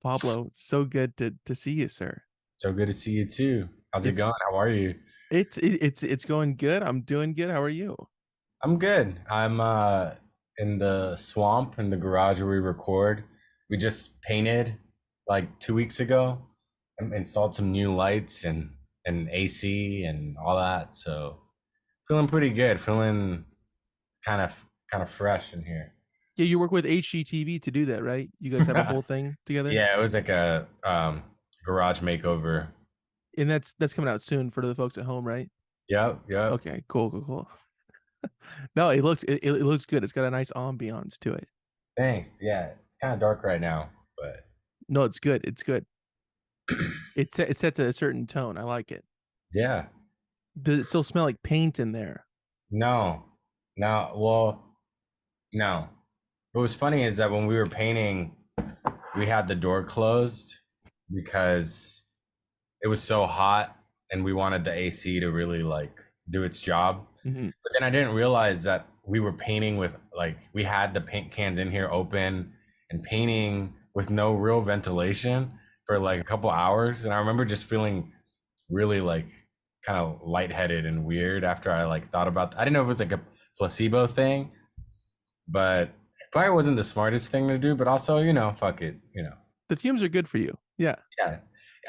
Pablo, so good to see you, sir. So good to see you too. How's it It's going? How are you? it's going good. I'm doing good. How are you? I'm good. I'm in the swamp in the garage where we record. We just painted like 2 weeks ago and installed some new lights and AC and all that. So feeling pretty good. Feeling kind of fresh in here. Yeah, you work with HGTV to do that, right? You guys have a whole thing together, Yeah, it was like a garage makeover. and that's coming out soon for the folks at home, right? Yep, yep. Okay, cool. No, it looks good. It's got a nice ambiance to it. Thanks. Yeah, it's kind of dark right now, but No, it's good. It's good. It's set to a certain tone. I like it. yeah. Does it still smell like paint in there? No, no. Well, no. What was funny is that when we were painting, we had the door closed because it was so hot and we wanted the AC to really like do its job. Hmm. But then I didn't realize that we were painting with like we had the paint cans in here open and painting with no real ventilation for like a couple hours. And I remember just feeling really like kind of lightheaded and weird after I like thought about I didn't know if it was like a placebo thing, but it probably wasn't the smartest thing to do, but also, fuck it. The fumes are good for you. Yeah. Yeah.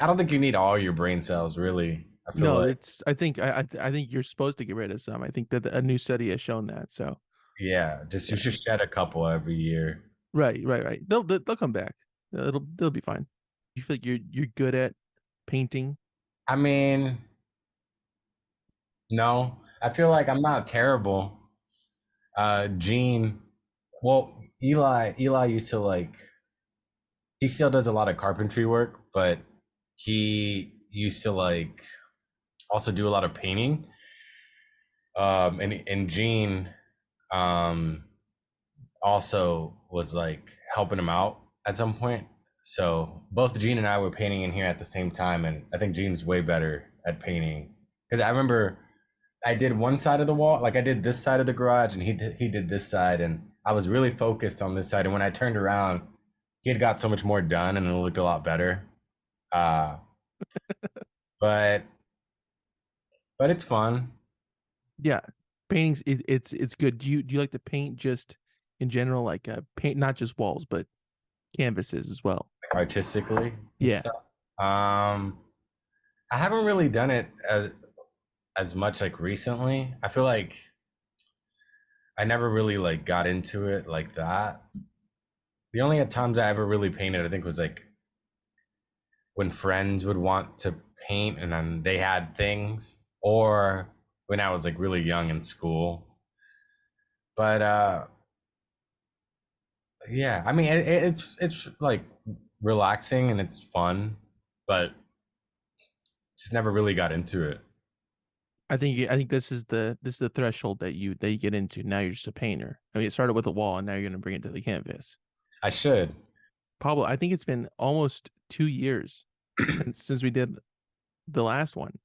I don't think you need all your brain cells, really. I feel No, like, it's. I think you're supposed to get rid of some. I think that a new study has shown that. So yeah, just you yeah, should shed a couple every year. right. They'll come back. They'll be fine. You feel like you're good at painting. I mean, no, I feel like I'm not terrible. Gene, well, Eli used to like, he still does a lot of carpentry work, but he used to like also do a lot of painting. And Gene, um, also was like helping him out at some point. So both Gene and I were painting in here at the same time, and I think Gene's way better at painting because I remember I did one side of the wall, like I did this side of the garage, and he did this side, and I was really focused on this side. And when I turned around, he had got so much more done, and it looked a lot better. Uh, but but it's fun. Yeah, paintings. It's good. Do you like to paint just in general, like paint not just walls but canvases as well? Artistically and Yeah, stuff. I haven't really done it as much like recently. I feel like I never really like got into it like that. The only times I ever really painted, I think, was like when friends would want to paint and then they had things, or when I was like really young in school. But yeah, I mean, it's like relaxing and it's fun, but just never really got into it. I think this is the threshold that you get into. Now you're just a painter. I mean, it started with a wall, and now you're going to bring it to the canvas. I should. Pablo, I think it's been almost 2 years since we did the last one.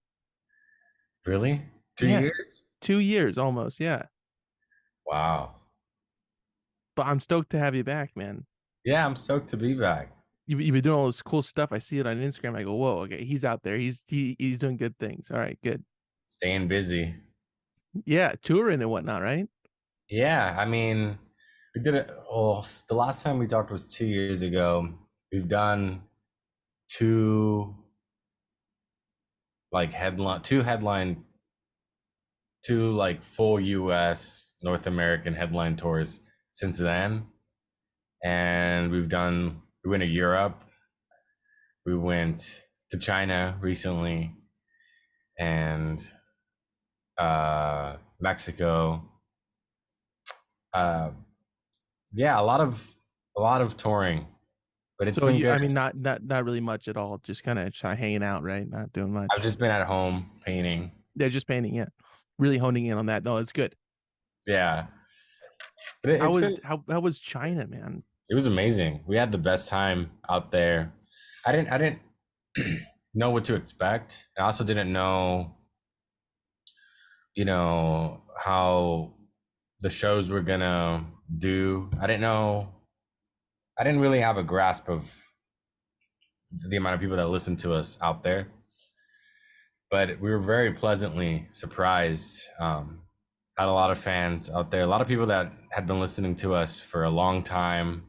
Really? two Yeah, years? 2 years almost. Yeah, Wow. but I'm stoked to have you back, man. Yeah, I'm stoked to be back. You've been doing all this cool stuff. I see it on Instagram. I go, whoa, okay, he's out there. He's doing good things. All right, good. Staying busy. Yeah, touring and whatnot, right? Yeah, I mean, we did it. Oh, the last time we talked was 2 years ago. We've done two two like full US North American headline tours since then. And we went to Europe, we went to China recently, and Mexico. Uh, yeah, a lot of touring, but it's So been you, good. I mean, not really much at all. Just kind of hanging out, right? Not doing I've much. just been at home painting. They're just painting. Yeah, really honing in on that. No, it's good. Yeah, but How it's been was how was China, man? it was amazing. We had the best time out there. I didn't know what to expect. I also didn't know, how the shows were gonna do. I didn't know. I didn't really have a grasp of the amount of people that listen to us out there. But we were very pleasantly surprised. Had a lot of fans out there, a lot of people that had been listening to us for a long time.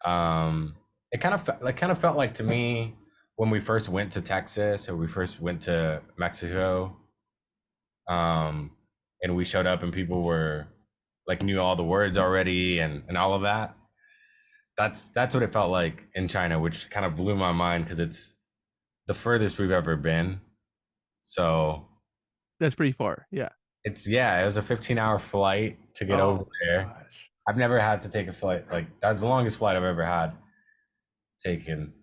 It kind of felt like to me when we first went to Texas or we first went to Mexico, um, and we showed up and people were like knew all the words already and all of that. That's what it felt like in China, which kind of blew my mind because it's the furthest we've ever been. So That's pretty far. Yeah. it was a 15-hour flight to get over Oh my there. gosh. I've never had to take a flight like that's the longest flight I've ever had taken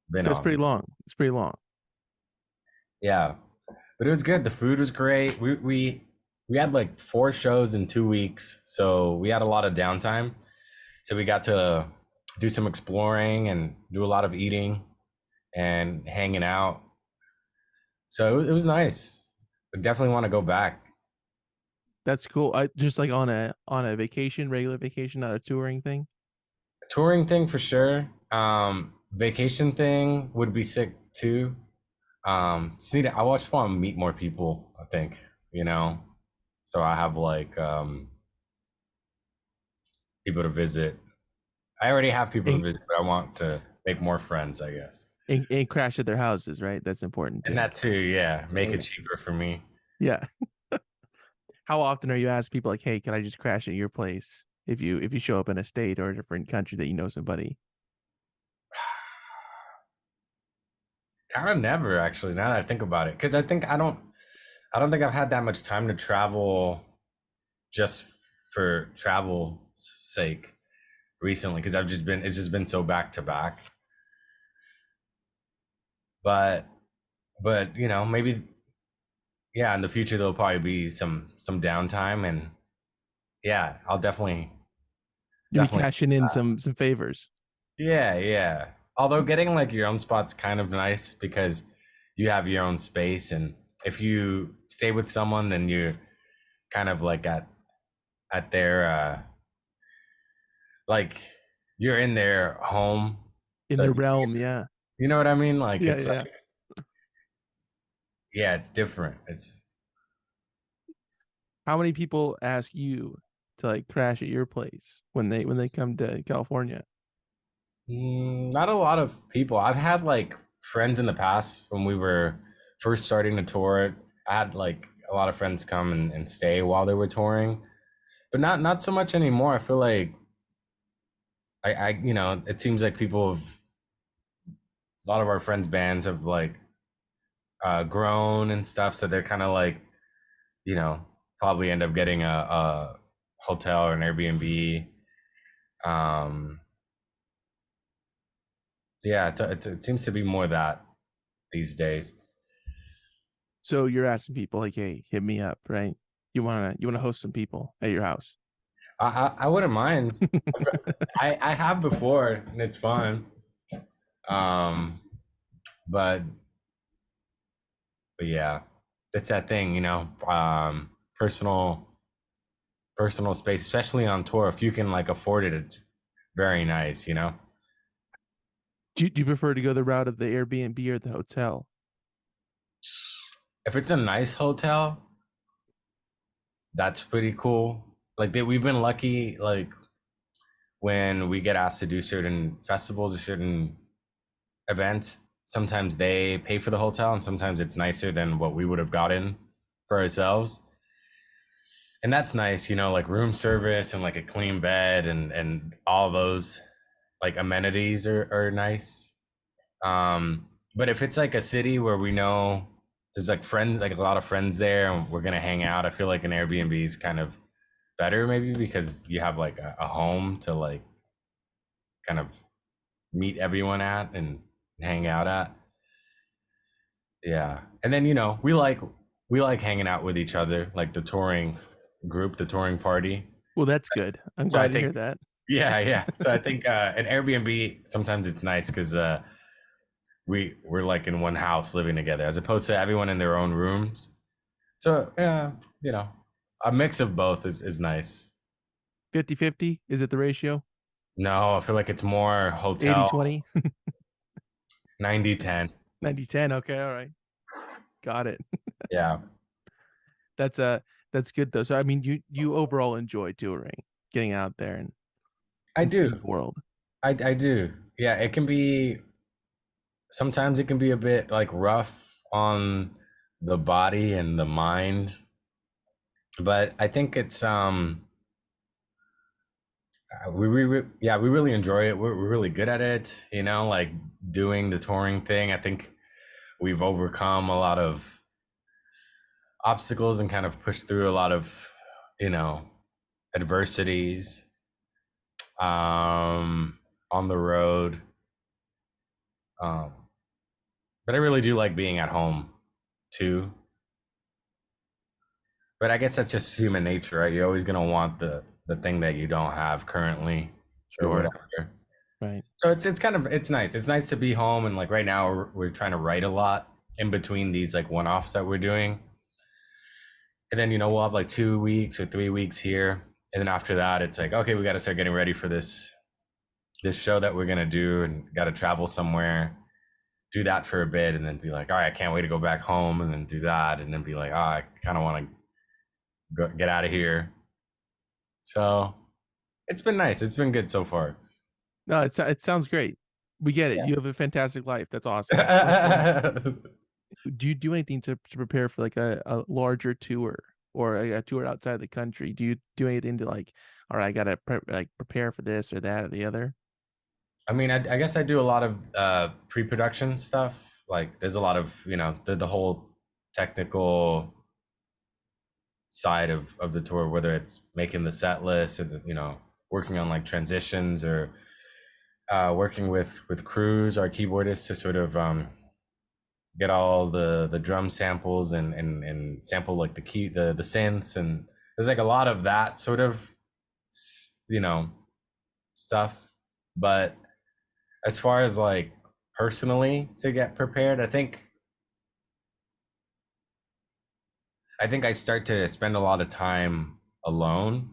been That's on. pretty long. It's pretty long. Yeah, but it was good. The food was great. We had like 4 shows in 2 weeks, so we had a lot of downtime. So we got to do some exploring and do a lot of eating and hanging out. So it was nice. I definitely want to go back. That's cool. I just like on a vacation, regular vacation, not a touring thing. Touring thing for sure. Vacation thing would be sick too. I just want to meet more people, I think, you know. So I have like people to visit. I already have people to And, visit, but I want to make more friends, I guess. and crash at their houses, right? That's important And too. that too, yeah, make Yeah. it cheaper for me. Yeah. How often are you asked people like, "Hey, can I just crash at your place?" If you show up in a state or a different country that you know somebody. Kind of never actually, now that I think about it. Because I don't think I've had that much time to travel just for travel's sake recently because it's just been so back to back. But you know, maybe yeah, in the future there'll probably be some downtime and yeah, I'll You be definitely cashing in some favors. yeah, yeah. Although getting like your own spot's kind of nice because you have your own space and if you stay with someone then you're kind of like at their like you're in their home. In So the realm, yeah. you know what I mean? Like Yeah, it's yeah. like yeah, it's different. It's How many people ask you to like crash at your place when they come to California? not a lot of people. I've had like friends in the past when we were first starting to tour. I had like a lot of friends come and stay while they were touring, but not so much anymore. I feel like I you know it seems like people have a lot of our friends' bands have like grown and stuff, so they're kind of like you know probably end up getting a hotel or an Airbnb. Um, yeah, it seems to be more that these days. So you're asking people like, "Hey, hit me up, right? You wanna host some people at your house?" I wouldn't mind. I have before and it's fun. Um, but yeah, it's that thing, you know. Personal space, especially on tour. If you can like afford it, it's very nice, you know. Do you prefer to go the route of the Airbnb or the hotel? If it's a nice hotel, that's pretty cool. We've been lucky, like when we get asked to do certain festivals or certain events, sometimes they pay for the hotel and sometimes it's nicer than what we would have gotten for ourselves. And that's nice, you know, like room service and like a clean bed and all those like amenities are nice. But if it's like a city where we know there's like friends, like a lot of friends there and we're gonna hang out, I feel like an Airbnb is kind of better maybe because you have like a home to like kind of meet everyone at and hang out at. Yeah. And then, you know, we like hanging out with each other, like the touring group, the touring party. Well, that's good. I'm So I glad to hear think that. yeah, yeah. So I think an Airbnb sometimes it's nice because we're like in one house living together as opposed to everyone in their own rooms. So yeah, you know, a mix of both is nice. 50-50, is it the ratio? No, I feel like it's more 80 hotel. 20. 90-10. 90-10. Okay, all right. Got it. Yeah, That's that's good though. So I mean you overall enjoy touring, getting out there I and seeing do. the world. I do. Yeah, it can be sometimes it can be a bit like rough on the body and the mind, but I think it's yeah, we really enjoy it. We're really good at it, you know, like doing the touring thing. I think we've overcome a lot of obstacles and kind of pushed through a lot of, you know, adversities on the road. Um, but I really do like being at home too. But I guess that's just human nature, right? You're always gonna want the thing that you don't have currently or Sure. whatever. Right. So it's kind of it's nice. It's nice to be home and like right now we're trying to write a lot in between these like one-offs that we're doing. And then we'll have like 2 weeks or 3 weeks here. And then after that it's like, okay, we gotta start getting ready for this show that we're gonna do and gotta travel somewhere, do that for a bit, and then be like, all right, I can't wait to go back home and then do that and then be like, oh, I kinda wanna get out of here. So it's been nice. It's been good so far. No, it sounds great. We get it. Yeah. You have a fantastic life. That's awesome. Do you do anything to prepare for like a larger tour or a tour outside the country? Do you do anything to like, all right, I gotta prepare for this or that or the other? I mean, I guess I do a lot of pre-production stuff. Like, there's a lot of the whole technical side of the tour, whether it's making the set list or working on like transitions or working with Cruz, our keyboardist, to sort of get all the drum samples and sample like the synths, and there's like a lot of that sort of you know stuff. But as far as like personally to get prepared, I think I start to spend a lot of time alone.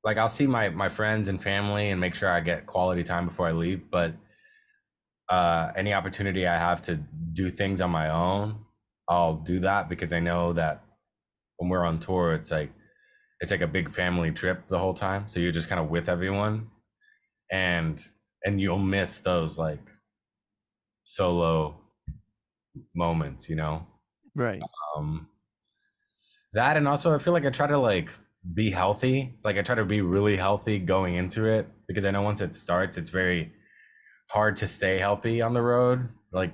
Like, I'll see my friends and family and make sure I get quality time before I leave, but any opportunity I have to do things on my own, I'll do that, because I know that when we're on tour, it's like a big family trip the whole time. So you're just kind of with everyone, and and you'll miss those like solo moments. Right. Um, that, and also I feel like I try to like be healthy. Like, I try to be really healthy going into it, because I know once it starts, it's very hard to stay healthy on the road. Like,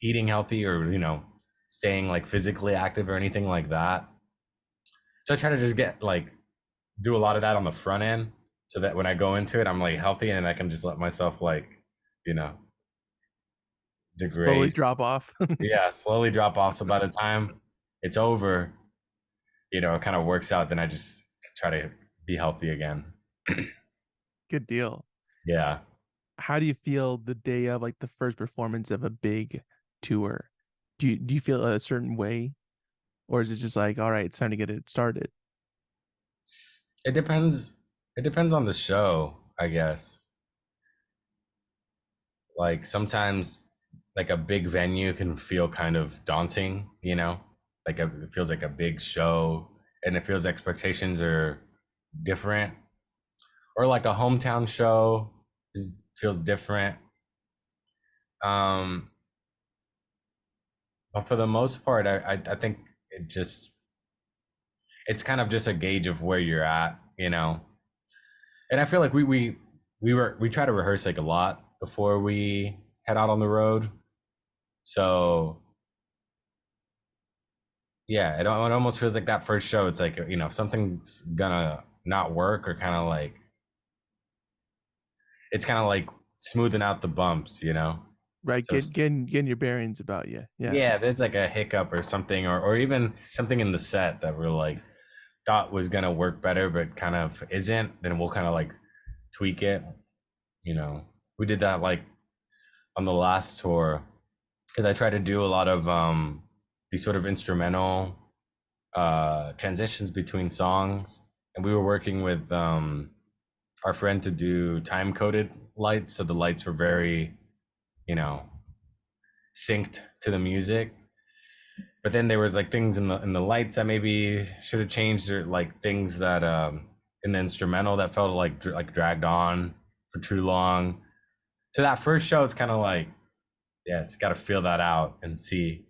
eating healthy or staying like physically active or anything like that. So I try to just get like do a lot of that on the front end, so that when I go into it, I'm like healthy and I can just let myself like you know Slowly degrade. drop off. Yeah, slowly drop off. So by the time it's over, it kind of works out. Then I just try to be healthy again. Good deal. Yeah. How do you feel the day of like the first performance of a big tour? Do you feel a certain way, or is it just like, all right, it's time to get it started? It depends. It depends on the show, I guess. Like, sometimes like a big venue can feel kind of daunting. Like, it feels like a big show, and it feels expectations are different. Or like a hometown show feels different. Um, but for the most part, I think it's kind of just a gauge of where you're at. And I feel like we try to rehearse like a lot before we head out on the road. So yeah, it almost feels like that first show. It's like something's gonna not work, or kind of like it's kind of like smoothing out the bumps. Right, So getting your bearings about you. Yeah. yeah, there's like a hiccup or something, or even something in the set that we're like thought was gonna work better, but kind of isn't. Then we'll kind of like tweak it. We did that like on the last tour, because I try to do a lot of these sort of instrumental transitions between songs, and we were working with our friend to do time coded lights, so the lights were very you know synced to the music. But then there was like things in the lights that maybe should have changed, or like things that in the instrumental that felt like dragged on for too long. So that first show is kind of like, yeah, it's got to feel that out and see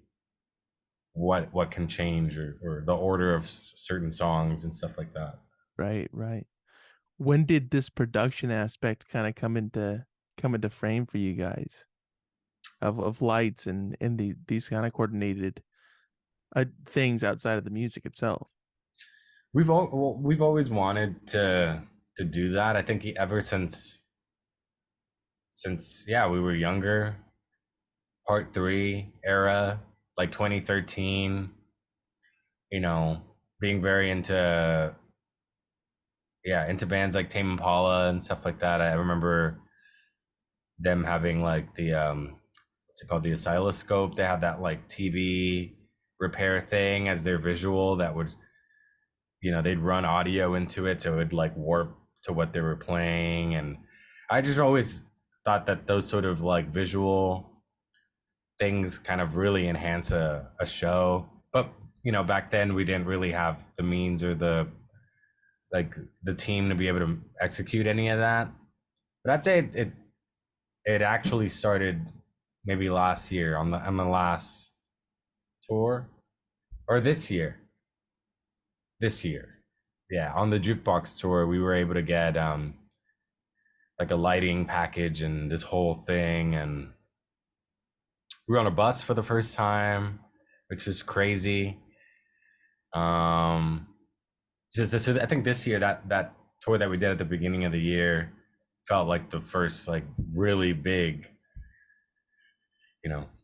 what can change, or the order of certain songs and stuff like that. Right, right. When did this production aspect kind of come into frame for you guys of lights and these kind of coordinated things outside of the music itself? We've always wanted to do that. I think ever since yeah, we were younger, part 3 era, like 2013, you know, being very into, yeah, into bands like Tame Impala and stuff like that. I remember them having like the what's it called, the oscilloscope. They had that like TV repair thing as their visual that would, they'd run audio into it, so it would like warp to what they were playing. And I just always thought that those sort of like visual things kind of really enhance a show. But back then we didn't really have the means or the team to be able to execute any of that. But I'd say it actually started maybe last year on the last tour, or this year, yeah, on the jukebox tour. We were able to get like a lighting package and this whole thing, and we were on a bus for the first time, which was crazy. um so I think this year, that tour that we did at the beginning of the year felt like the first like really big,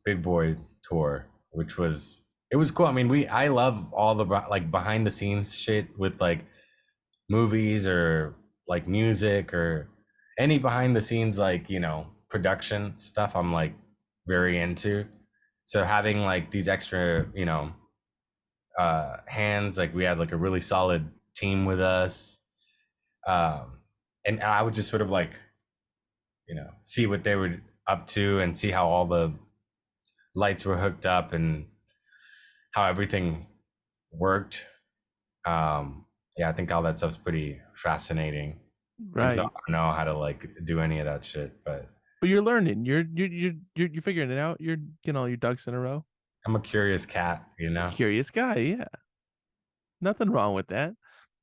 big boy tour, which was, it was cool. I mean, I love all the like behind the scenes shit with like movies or like music or any behind the scenes, like, production stuff. I'm like very into. So having like these extra, hands, like we had like a really solid team with us. And I would just sort of like, see what they were up to and see how all the lights were hooked up and how everything worked. Yeah, I think all that stuff's pretty fascinating, even though Right. I don't know how to like do any of that shit. But But you're learning. You're figuring it out. You're getting all your ducks in a row. I'm a curious cat, Curious guy, yeah. Nothing wrong with that.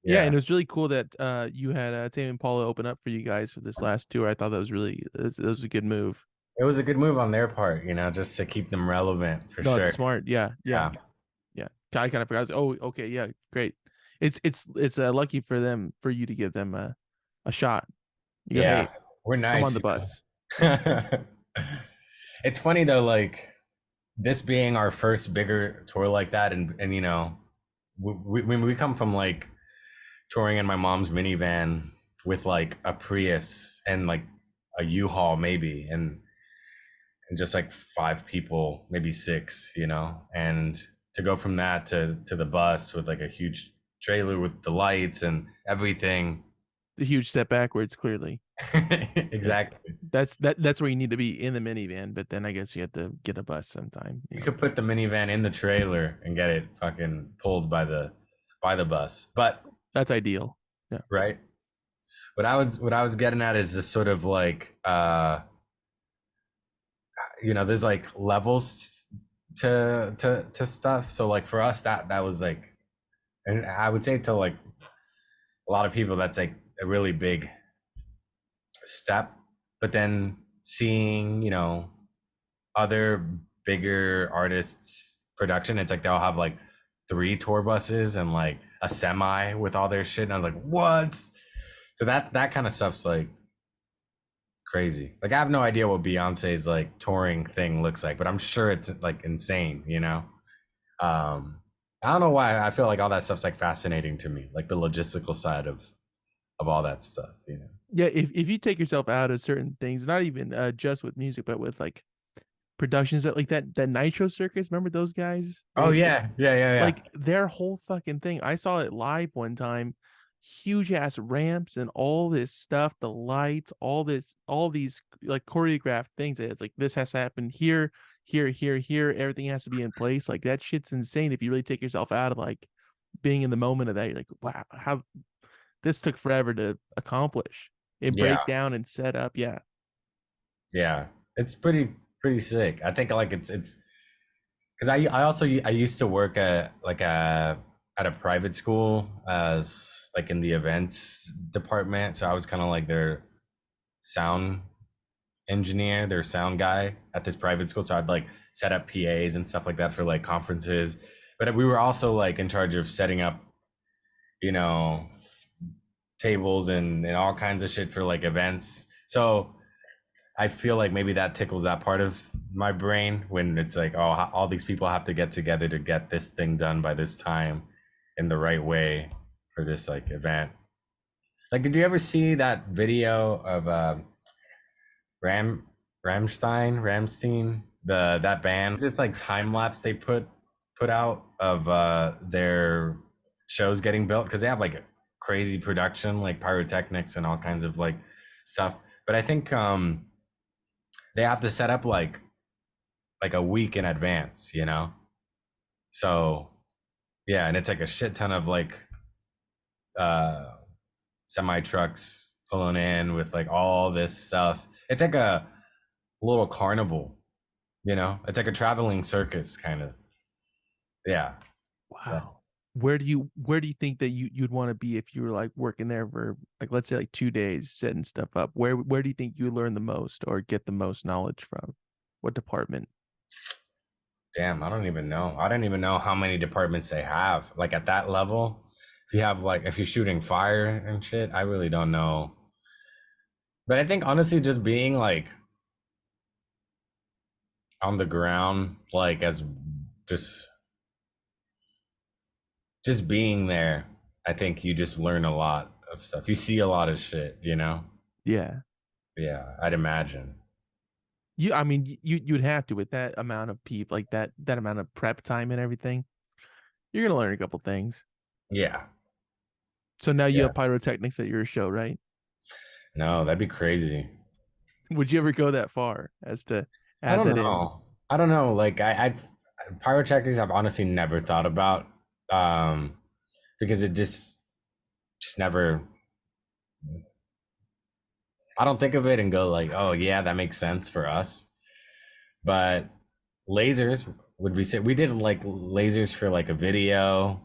Yeah, and Yeah, it was really cool that you had Tame and Paula open up for you guys for this last tour. I thought that was a good move. it was a good move on their part, just to keep them relevant for No, it's sure. smart. Yeah, yeah, Yeah, yeah. I kind of forgot. Oh, okay, yeah, great. It's lucky for them for you to give them a shot. You go, yeah, hey, we're come on nice. the bus. It's funny though, like this being our first bigger tour like that, and we come from like touring in my mom's minivan with like a Prius and like a U-Haul maybe, and just like 5 people, maybe 6, and to go from that to the bus with like a huge trailer with the lights and everything. The huge step backwards, clearly. Yeah, Exactly. that's where you need to be in the minivan. But then I guess you have to get a bus sometime. We could put the minivan in the trailer and get it fucking pulled by the bus. But That's ideal. Yeah. right, what I was getting at is this sort of like, there's like levels to stuff. So like for us, that was like, and I would say to like a lot of people that's like a really big step. But then seeing, other bigger artists production, it's like they'll have like 3 tour buses and like a semi with all their shit, and I was like, what? So that kind of stuff's like crazy. Like I have no idea what Beyonce's like touring thing looks like, but I'm sure it's like insane. I don't know why I feel like all that stuff's like fascinating to me, like the logistical side of all that stuff. Yeah, if you take yourself out of certain things, not even just with music, but with like productions that like that Nitro Circus, remember those guys? Oh They yeah, yeah, yeah, yeah. like their whole fucking thing. I saw it live one time. huge ass ramps and all this stuff, the lights, all these like choreographed things. It's like this has to happen here, here, here, here. Everything has to be in place. Like that shit's insane if you really take yourself out of like being in the moment of that. You're like, wow, how this took forever to accomplish and Yeah, break down and set up. Yeah. yeah, it's pretty sick. I think like it's because I also I used to work at a private school as like in the events department, so I was kind of like their sound engineer, their sound guy at this private school. So I'd like set up PAs and stuff like that for like conferences. But we were also like in charge of setting up, you know, tables and all kinds of shit for like events. So I feel like maybe that tickles that part of my brain when it's like, oh, all these people have to get together to get this thing done by this time in the right way for this like event. Like, did you ever see that video of Ram Ramstein, the that band? It's like time lapse they put out of their shows getting built because they have like a crazy production, like pyrotechnics and all kinds of like stuff. But I think they have to set up like a week in advance, you know? So yeah, and it's like a shit ton of like uh semi trucks pulling in with like all this stuff. It's like a little carnival, you know? It's like a traveling circus kind of. Yeah. Yeah. Wow. Where do you think that you'd want to be if you were like working there for like let's say like 2 days setting stuff up? Where do you think you learn the most or get the most knowledge from? What department? Damn, I don't even know. I don't even know how many departments they have. Like at that level, if you have like if you're shooting fire and shit, I really don't know. But I think honestly just being like on the ground, like as just just being there, I think you just learn a lot of stuff. You see a lot of shit, you know? Yeah. Yeah, I'd imagine. I mean you'd have to with that amount of people like that amount of prep time and everything. You're gonna learn a couple things. Yeah. So now you Yeah. have pyrotechnics at your show, right? No, that'd be crazy. Would you ever go that far as to I add don't that in? know. I don't know. Like I pyrotechnics I've honestly never thought about. Um because it just never I don't think of it and go like, oh yeah, that makes sense for us. But lasers would be we did like lasers for like a video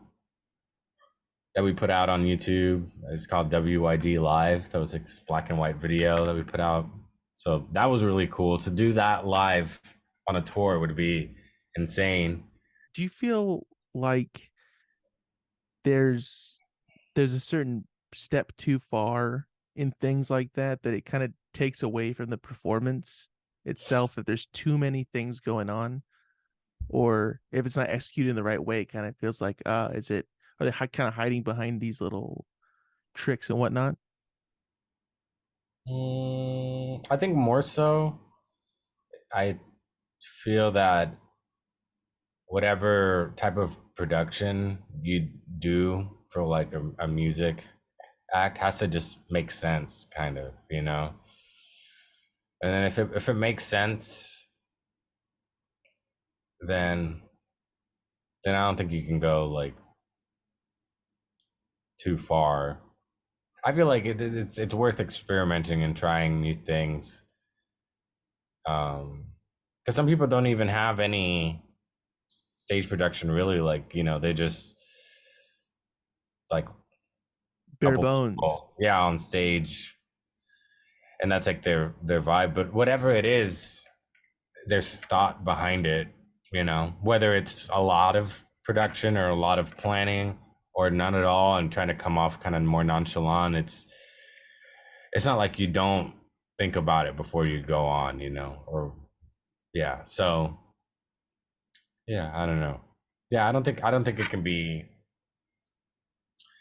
that we put out on YouTube. It's called WYD Live. That was like this black and white video that we put out. So that was really cool. To do that live on a tour would be insane. Do you feel like there's there's a certain step too far in things like that it kind of takes away from the performance itself if there's too many things going on or if it's not executed in the right way it kind of feels like is it are they kind of hiding behind these little tricks and whatnot. I think more so, I feel that whatever type of production you do for like a music act has to just make sense, kind of, you know? And then if it makes sense, then then I don't think you can go like too far. I feel like it's worth experimenting and trying new things. Because some people don't even have any stage production really. Like they just like Bare couple bones. people, yeah, on stage, and that's like their vibe. But whatever it is, there's thought behind it. Whether it's a lot of production or a lot of planning or none at all, and trying to come off kind of more nonchalant. It's not like you don't think about it before you go on, or yeah. So yeah, I don't know. Yeah, I don't think it can be.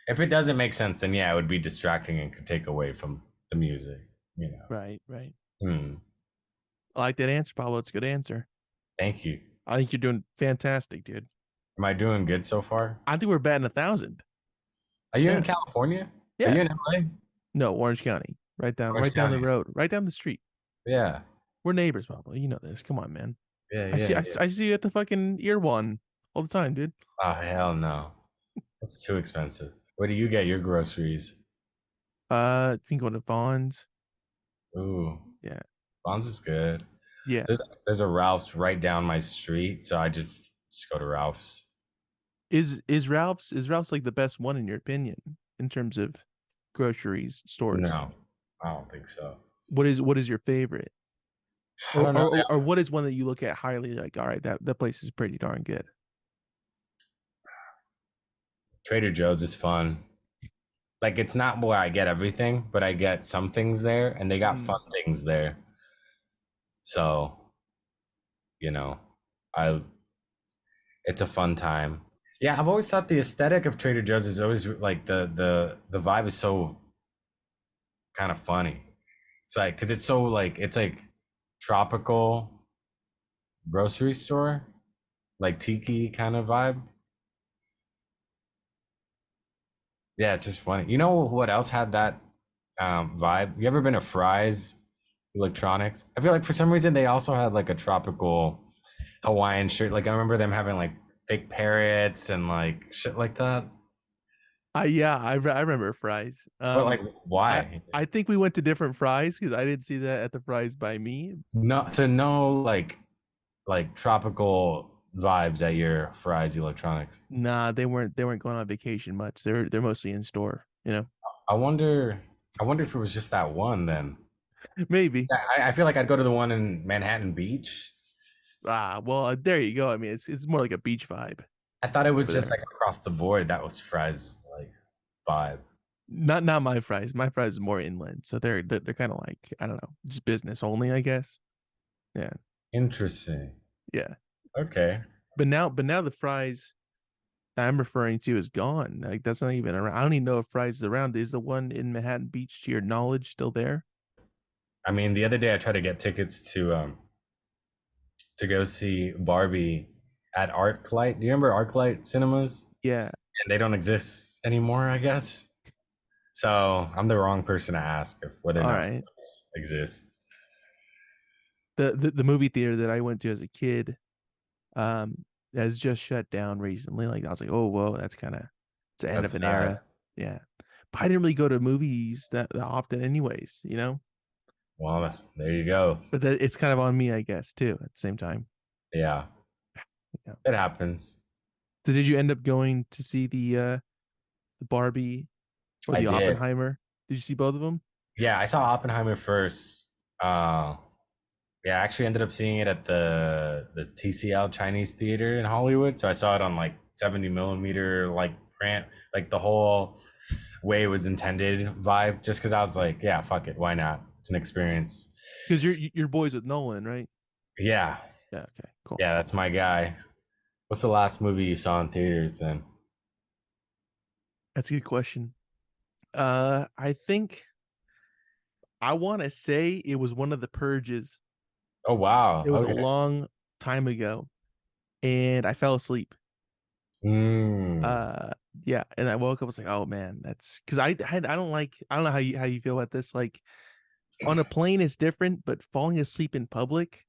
If it doesn't make sense, then yeah, it would be distracting and could take away from the music. You know. Right, right. Hmm. I like that answer, Pablo. It's a good answer. Thank you. I think you're doing fantastic, dude. Am I doing good so far? I think we're batting 1,000. Are you in Yeah. California? Are Yeah. you in LA? No, Orange County. Orange Right down the County. road, right down the street. Yeah. We're neighbors, Pablo. You know this. Come on, man. Yeah, yeah, yeah. I see you at the fucking ear one all the time, dude. Oh hell no. That's too expensive. Where do you get your groceries? You can go to Vaughn's. Ooh, Yeah. Bonds is good. Yeah. There's there's a Ralph's right down my street, so I just go to Ralph's. Is Ralph's like the best one in your opinion in terms of groceries stores? No, I don't think so. What is your favorite? I don't know. Or what is one that you look at highly like, all right, that place is pretty darn good. Trader Joe's is fun. Like it's not where I get everything, but I get some things there, and they got Mm. fun things there. So, you know, I it's a fun time. Yeah, I've always thought the aesthetic of Trader Joe's is always like the vibe is so kind of funny. It's like because it's so like it's like tropical grocery store, like tiki kind of vibe. Yeah, it's just funny. You know what else had that vibe? You ever been to Fry's Electronics? I feel like for some reason they also had like a tropical Hawaiian shirt. Like I remember them having like fake parrots and like shit like that. Yeah, I remember fries. But like, I why? I think we went to different fries because I didn't see that at the fries by me. No, to know like tropical vibes at your Fry's Electronics. Nah, they weren't going on vacation much. They're mostly in store, you know. I wonder. I wonder if it was just that one then. Maybe. I feel like I'd go to the one in Manhattan Beach. Ah, well, there you go. I mean, it's more like a beach vibe I thought it was over just there. like across the board. That was Fry's like vibe. Not my fries. My fries is more inland, so they're kind of like I don't know, just business only, I guess. Yeah, Interesting. yeah. Okay. But now the fries I'm referring to is gone. Like that's not even around. I don't even know if fries is around. Is the one in Manhattan Beach, to your knowledge, still there? I mean, the other day I tried to get tickets to go see Barbie at ArcLight. Do you remember ArcLight cinemas? Yeah. And they don't exist anymore, I guess. So I'm the wrong person to ask if whether or All not right. this exists. The movie theater that I went to as a kid has just shut down recently. Like I was like, oh whoa, that's kind of it's the end That's of an sad. era. Yeah. But I didn't really go to movies that often anyways, you know? Well, there you go. But it's kind of on me, I guess, too, at the same time. Yeah, Yeah. it happens. So did you end up going to see the Barbie or I the did. Oppenheimer? Did you see both of them? Yeah, I saw Oppenheimer first. Uh, yeah, I actually ended up seeing it at the TCL Chinese Theater in Hollywood. So I saw it on like 70 millimeter, like print, like the whole way it was intended vibe. Just because I was like, yeah, fuck it, why not? It's an experience. Because you're boys with Nolan, right? Yeah, Yeah, okay, cool. yeah, that's my guy. What's the last movie you saw in theaters then? That's a good question. I think I want to say it was one of the purges. Oh wow, It was a okay. long time ago, and I fell asleep. Mm, Uh, yeah, and I woke up. I was like, oh man, that's because I don't like I don't know how you feel about this. Like on a plane is different, but falling asleep in public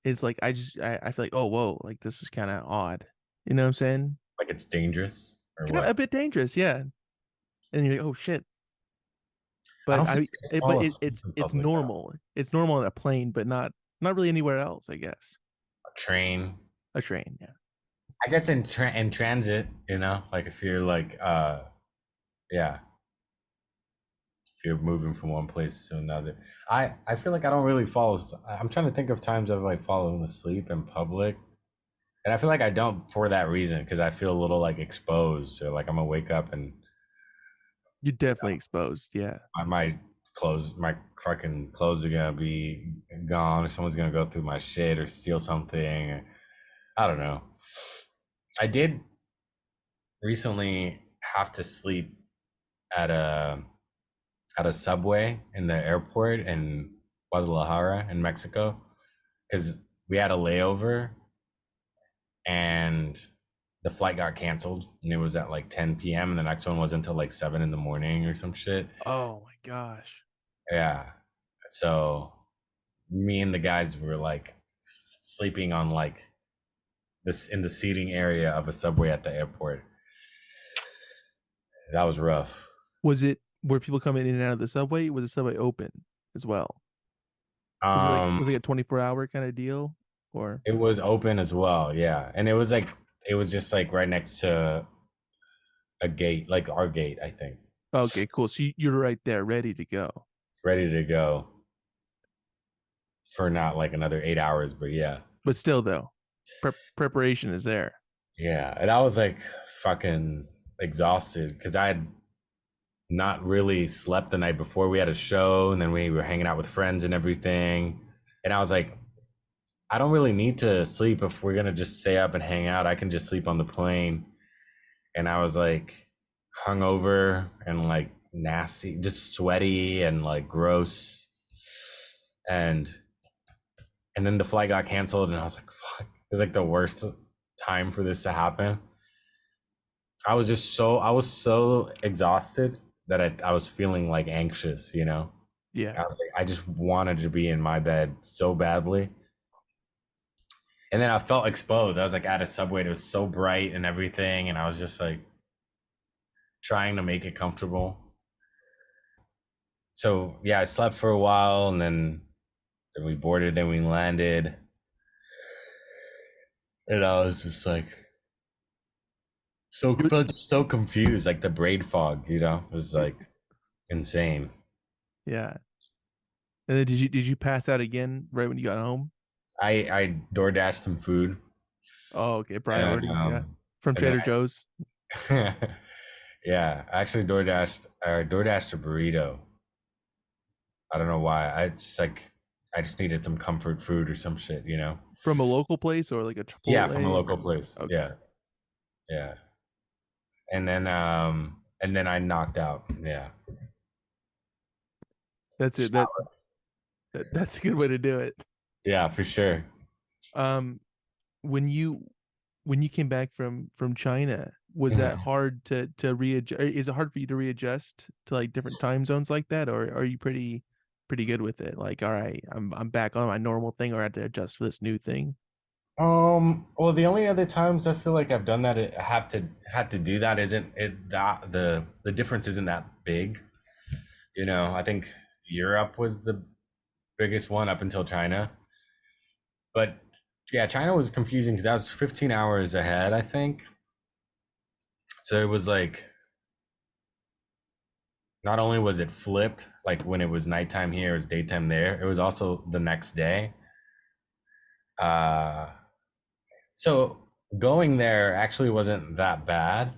is like I feel like oh whoa, like this is kind of odd. You know what I'm saying? like it's dangerous or Kind of what? a bit dangerous, yeah. And you're like, oh shit. I But don't think I but fall asleep in it's public though. normal. It's normal on a plane, but not really anywhere else, I guess. A train. A train, yeah. I guess in transit, like if you're like yeah, if you're moving from one place to another. I feel like I don't really I'm trying to think of times I've like fallen asleep in public. And I feel like I don't for that reason because I feel a little like exposed. So like I'm gonna wake up and You're definitely exposed, yeah. my fucking clothes are gonna be gone, or someone's gonna go through my shit or steal something. Or, I don't know. I did recently have to sleep at a subway in the airport in Guadalajara in Mexico because we had a layover and the flight got canceled and it was at like 10 p.m. and the next one was until like 7 in the morning or some shit. Oh my gosh. Yeah. So me and the guys were like sleeping on like this in the seating area of a subway at the airport. That was rough. Was it were people coming in and out of the subway? Was the subway open as well? Um, Was it like a 24-hour kind of deal? Or it was open as well, yeah. And it was just like right next to a gate, like our gate, I think. okay, cool. So you're right there, ready to go. Ready to go for not like another 8 hours, but yeah. But still, though, preparation is there. Yeah. And I was like fucking exhausted because I had not really slept the night before. We had a show and then we were hanging out with friends and everything. And I was like, I don't really need to sleep if we're gonna just stay up and hang out. I can just sleep on the plane. And I was like hungover and like nasty, just sweaty and like gross. And and then the flight got canceled and I was like, fuck, it's like the worst time for this to happen. I was so exhausted that I was feeling like anxious, you know. Yeah. I was like, I just wanted to be in my bed so badly. And then I felt exposed. I was like at a subway, it was so bright and everything, and I was just like trying to make it comfortable. So yeah, I slept for a while and then we boarded, then we landed. And I was just like so felt just so confused, like the brain fog, you know, it was like insane. Yeah. And then did you pass out again right when you got home? I door dashed some food Oh, okay. and Priorities, yeah. From and then Trader Joe's. I yeah, I actually door dashed a burrito. I don't know why. I it's just like I just needed some comfort food or some shit, you know. From a local place or like a Yeah, from a Chipotle local or place. okay. Yeah. Yeah. And then I knocked out. Yeah. That's it. That's a good way to do it. Yeah, for sure. Um when you when you came back from China, was that hard to readjust? Is it hard for you to readjust to like different time zones like that, or are you pretty good with it? Like, all right, I'm back on my normal thing, or I have to adjust for this new thing. Well, the only other times I feel like I've done that, I have to had to do that isn't it that the difference isn't that big. You know, I think Europe was the biggest one up until China. But yeah, China was confusing because that was 15 hours ahead, I think. So it was like not only was it flipped, like when it was nighttime here, it was daytime there. It was also the next day. Uh, so going there actually wasn't that bad.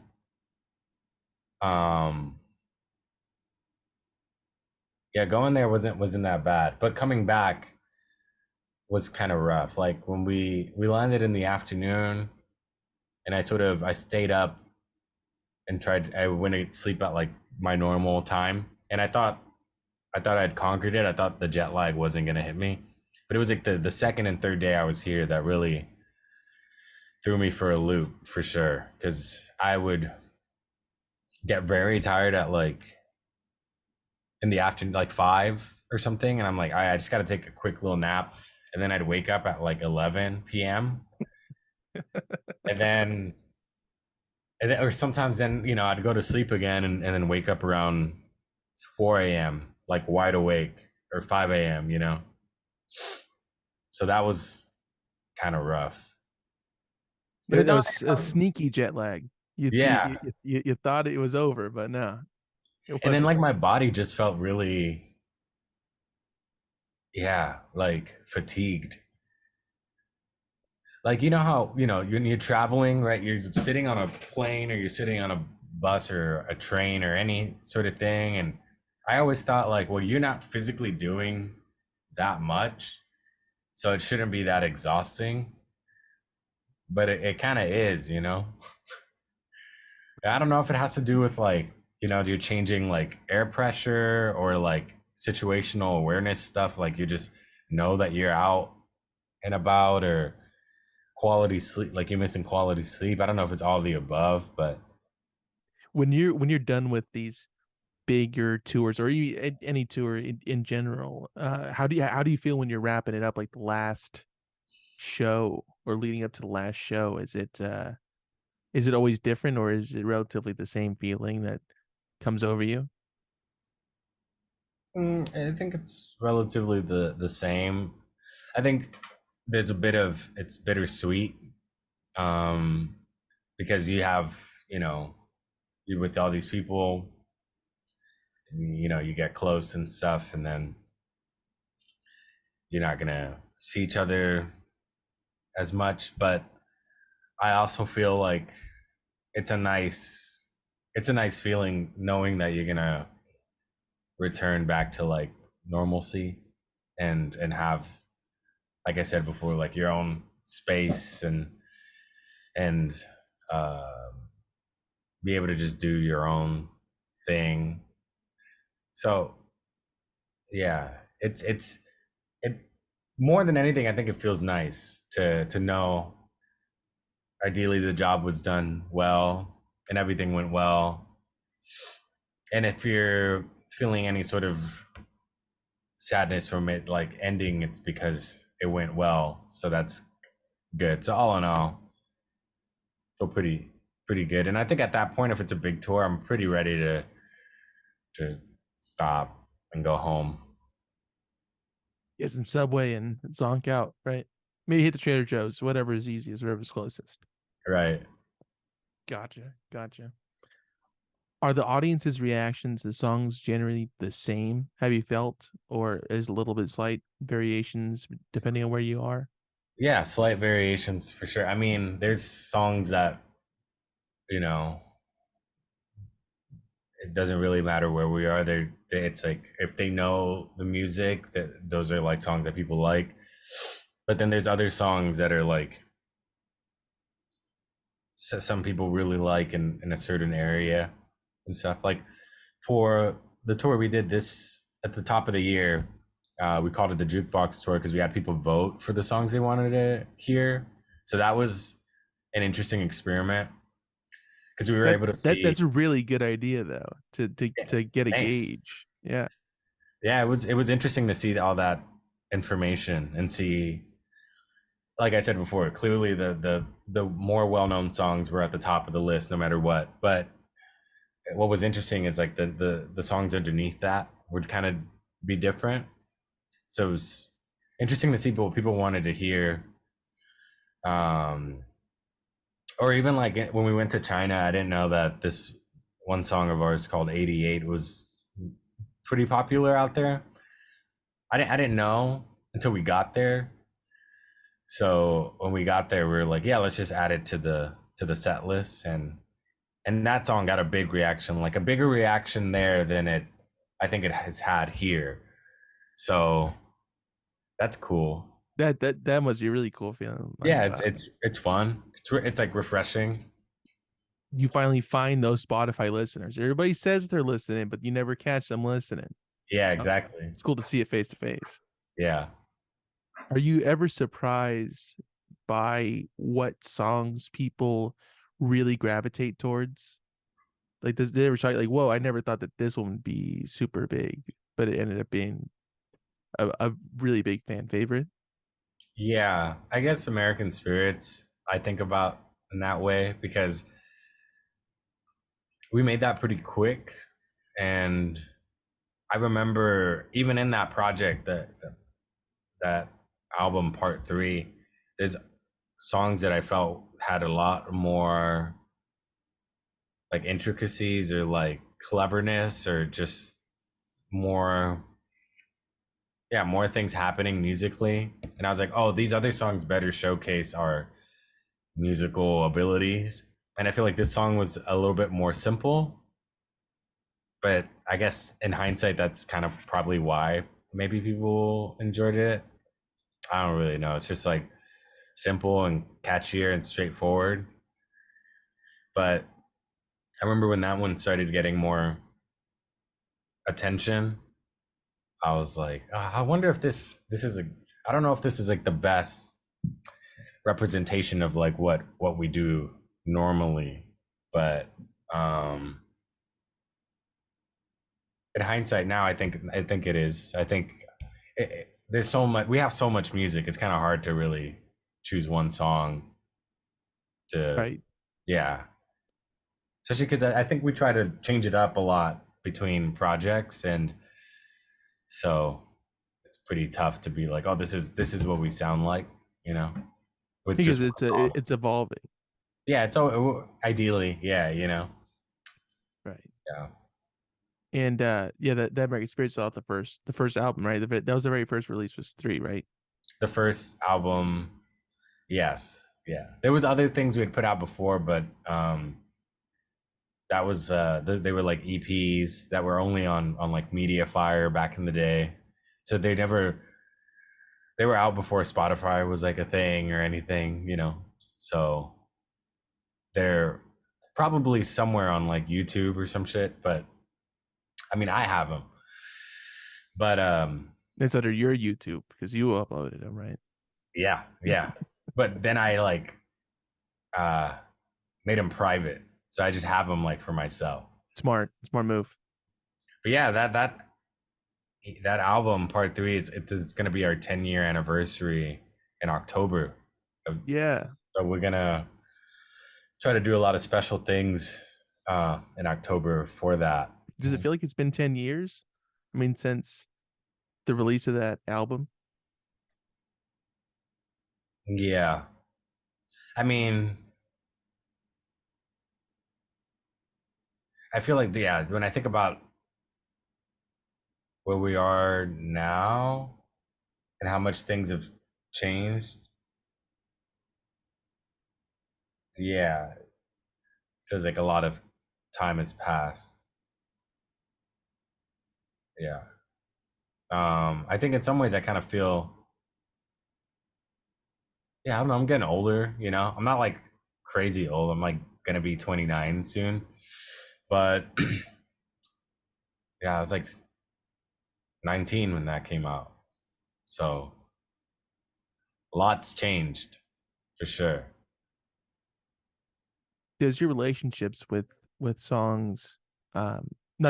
Um, yeah, going there wasn't that bad, but coming back was kind of rough. Like when we landed in the afternoon, and I stayed up and tried. I went to sleep at like my normal time, and I thought I'd conquered it. I thought the jet lag wasn't gonna hit me, but it was like the second and third day I was here that really threw me for a loop for sure. Because I would get very tired at like in the afternoon, like 5 or something, and I'm like, I just got to take a quick little nap, and then I'd wake up at like 11 p.m. and then or sometimes then I'd go to sleep again and then wake up around 4 a.m. like wide awake or 5 a.m. So that was kind of rough. But That was a sneaky jet lag. yeah. You thought it was over, but no, it And then wasn't. like my body just felt really, yeah, like fatigued. Like you know how when you're traveling, right? You're sitting on a plane or you're sitting on a bus or a train or any sort of thing, and I always thought like, well, you're not physically doing that much, so it shouldn't be that exhausting. But it kind of is. I don't know if it has to do with like you're changing like air pressure or like situational awareness stuff. Like you just know that you're out and about, or quality sleep, like you're missing quality sleep. I don't know if it's all the above, but When you're done with these bigger tours or any tour in general, how do you feel when you're wrapping it up, like the last show or leading up to the last show? Is it always different, or is it relatively the same feeling that comes over you? I think it's relatively the same. I think there's a bit of it's bittersweet, um, because you have, you're with all these people, and, you get close and stuff, and then you're not gonna see each other as much. But I also feel like it's a nice it's a nice feeling knowing that you're gonna return back to like normalcy, and have, like I said before, like your own space, and uh, be able to just do your own thing. So yeah, it more than anything, I think it feels nice to know ideally the job was done well and everything went well. And if you're feeling any sort of sadness from it like ending, it's because it went well. So that's good. So all in all, feel pretty good. And I think at that point, if it's a big tour, I'm pretty ready to stop and go home. Get some Subway and zonk out, right? Maybe hit the Trader Joe's, whatever is easiest, whatever's closest. Right. Gotcha, gotcha. Are the audience's reactions to songs generally the same? Have you felt, or is a little bit slight variations depending on where you are? Yeah, slight variations for sure. I mean, there's songs that, you know, it doesn't really matter where we are. It's like if they know the music, that those are like songs that people like. But then there's other songs that are like some people really like in a certain area and stuff. Like for the tour we did this at the top of the year, we called it the jukebox tour because we had people vote for the songs they wanted to hear. So that was an interesting experiment because we were That able to that see. that's a really good idea though, to Yeah, to get a thanks. gauge. Yeah. Yeah, it was interesting to see all that information and see, like I said before, clearly the more well-known songs were at the top of the list no matter what. But what was interesting is like the songs underneath that would kind of be different. So it was interesting to see what people wanted to hear. Um, or even like when we went to China, I didn't know that this one song of ours called 88 was pretty popular out there. I didn't know until we got there. So when we got there, we were like, yeah, let's just add it to the set list, and that song got a big reaction, like a bigger reaction there than it I think it has had here. So that's cool. That must be a really cool feeling. Like Yeah, it's fun. It's like refreshing. you finally find those Spotify listeners. Everybody says they're listening, but you never catch them listening. Yeah, So exactly. it's cool to see it face to face. Yeah. Are you ever surprised by what songs people really gravitate towards? Like, does they ever shock you, like, whoa, I never thought that this one would be super big, but it ended up being a really big fan favorite? Yeah, I guess American Spirits I think about in that way because we made that pretty quick, and I remember even in that project, that album part 3, there's songs that I felt had a lot more like intricacies or like cleverness or just more, yeah, more things happening musically. And I was like, oh, these other songs better showcase our musical abilities. And I feel like this song was a little bit more simple, but I guess in hindsight, that's kind of probably why maybe people enjoyed it. I don't really know. It's just like simple and catchier and straightforward. But I remember when that one started getting more attention, I was like, I wonder if this is a, I don't know if this is like the best representation of like what we do normally. But um in hindsight now, I think it is. I think there's so much. We have so much music. It's kind of hard to really choose one song to, Right. yeah. Especially because I think we try to change it up a lot between projects, and so it's pretty tough to be like, oh, this is what we sound like, you know, with Because just it's one song. it's evolving. Yeah, it's all ideally, yeah, Right. yeah. And yeah, that American Spirit saw the first album, right? That was the very first release was three, right? The first album, yes, yeah. There was other things we had put out before, but that was they were like EPs that were only on like Mediafire back in the day. So they were out before Spotify was like a thing or anything, you know. So they're probably somewhere on like YouTube or some shit, but I mean I have them. But It's under your YouTube because you uploaded them, right? yeah, yeah. But then I like uh made them private. So I just have them like for myself. Smart move. But yeah, that album part three, it's gonna be our 10-year anniversary in October. Yeah. So we're gonna try to do a lot of special things in October for that. Does it feel like it's been 10 years? I mean, since the release of that album? Yeah, I mean, I feel like yeah, when I think about where we are now and how much things have changed, yeah, it feels like a lot of time has passed. Yeah. I think in some ways I kind of feel, yeah, I don't know, I'm getting older, you know. I'm not like crazy old. I'm like gonna be 29 soon. But yeah, I was like 19 when that came out. So lots changed for sure. Does your relationships with songs, not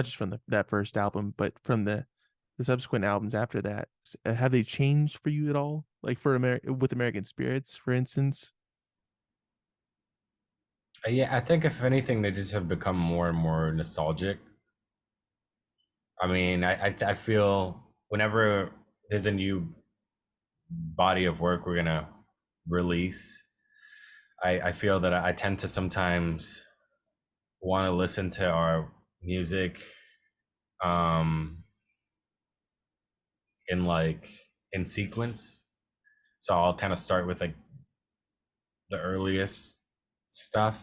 just from that first album, but from the subsequent albums after that, have they changed for you at all? Like for with American Spirits, for instance? Yeah, I think if anything, they just have become more and more nostalgic. I mean, I feel whenever there's a new body of work we're gonna release, I feel that I tend to sometimes want to listen to our music um in like in sequence. So I'll kind of start with like the earliest stuff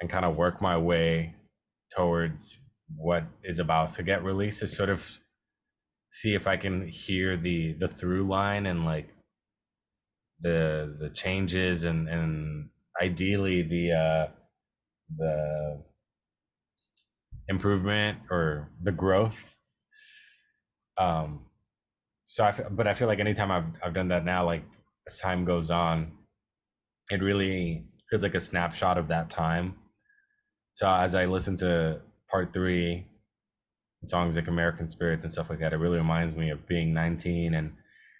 and kind of work my way towards what is about to get released to sort of see if I can hear the through line and like the changes and ideally the improvement or the growth. Um but I feel like anytime I've done that now, like as time goes on, it really feels like a snapshot of that time. So as I listen to part three, songs like American Spirits and stuff like that, it really reminds me of being 19 and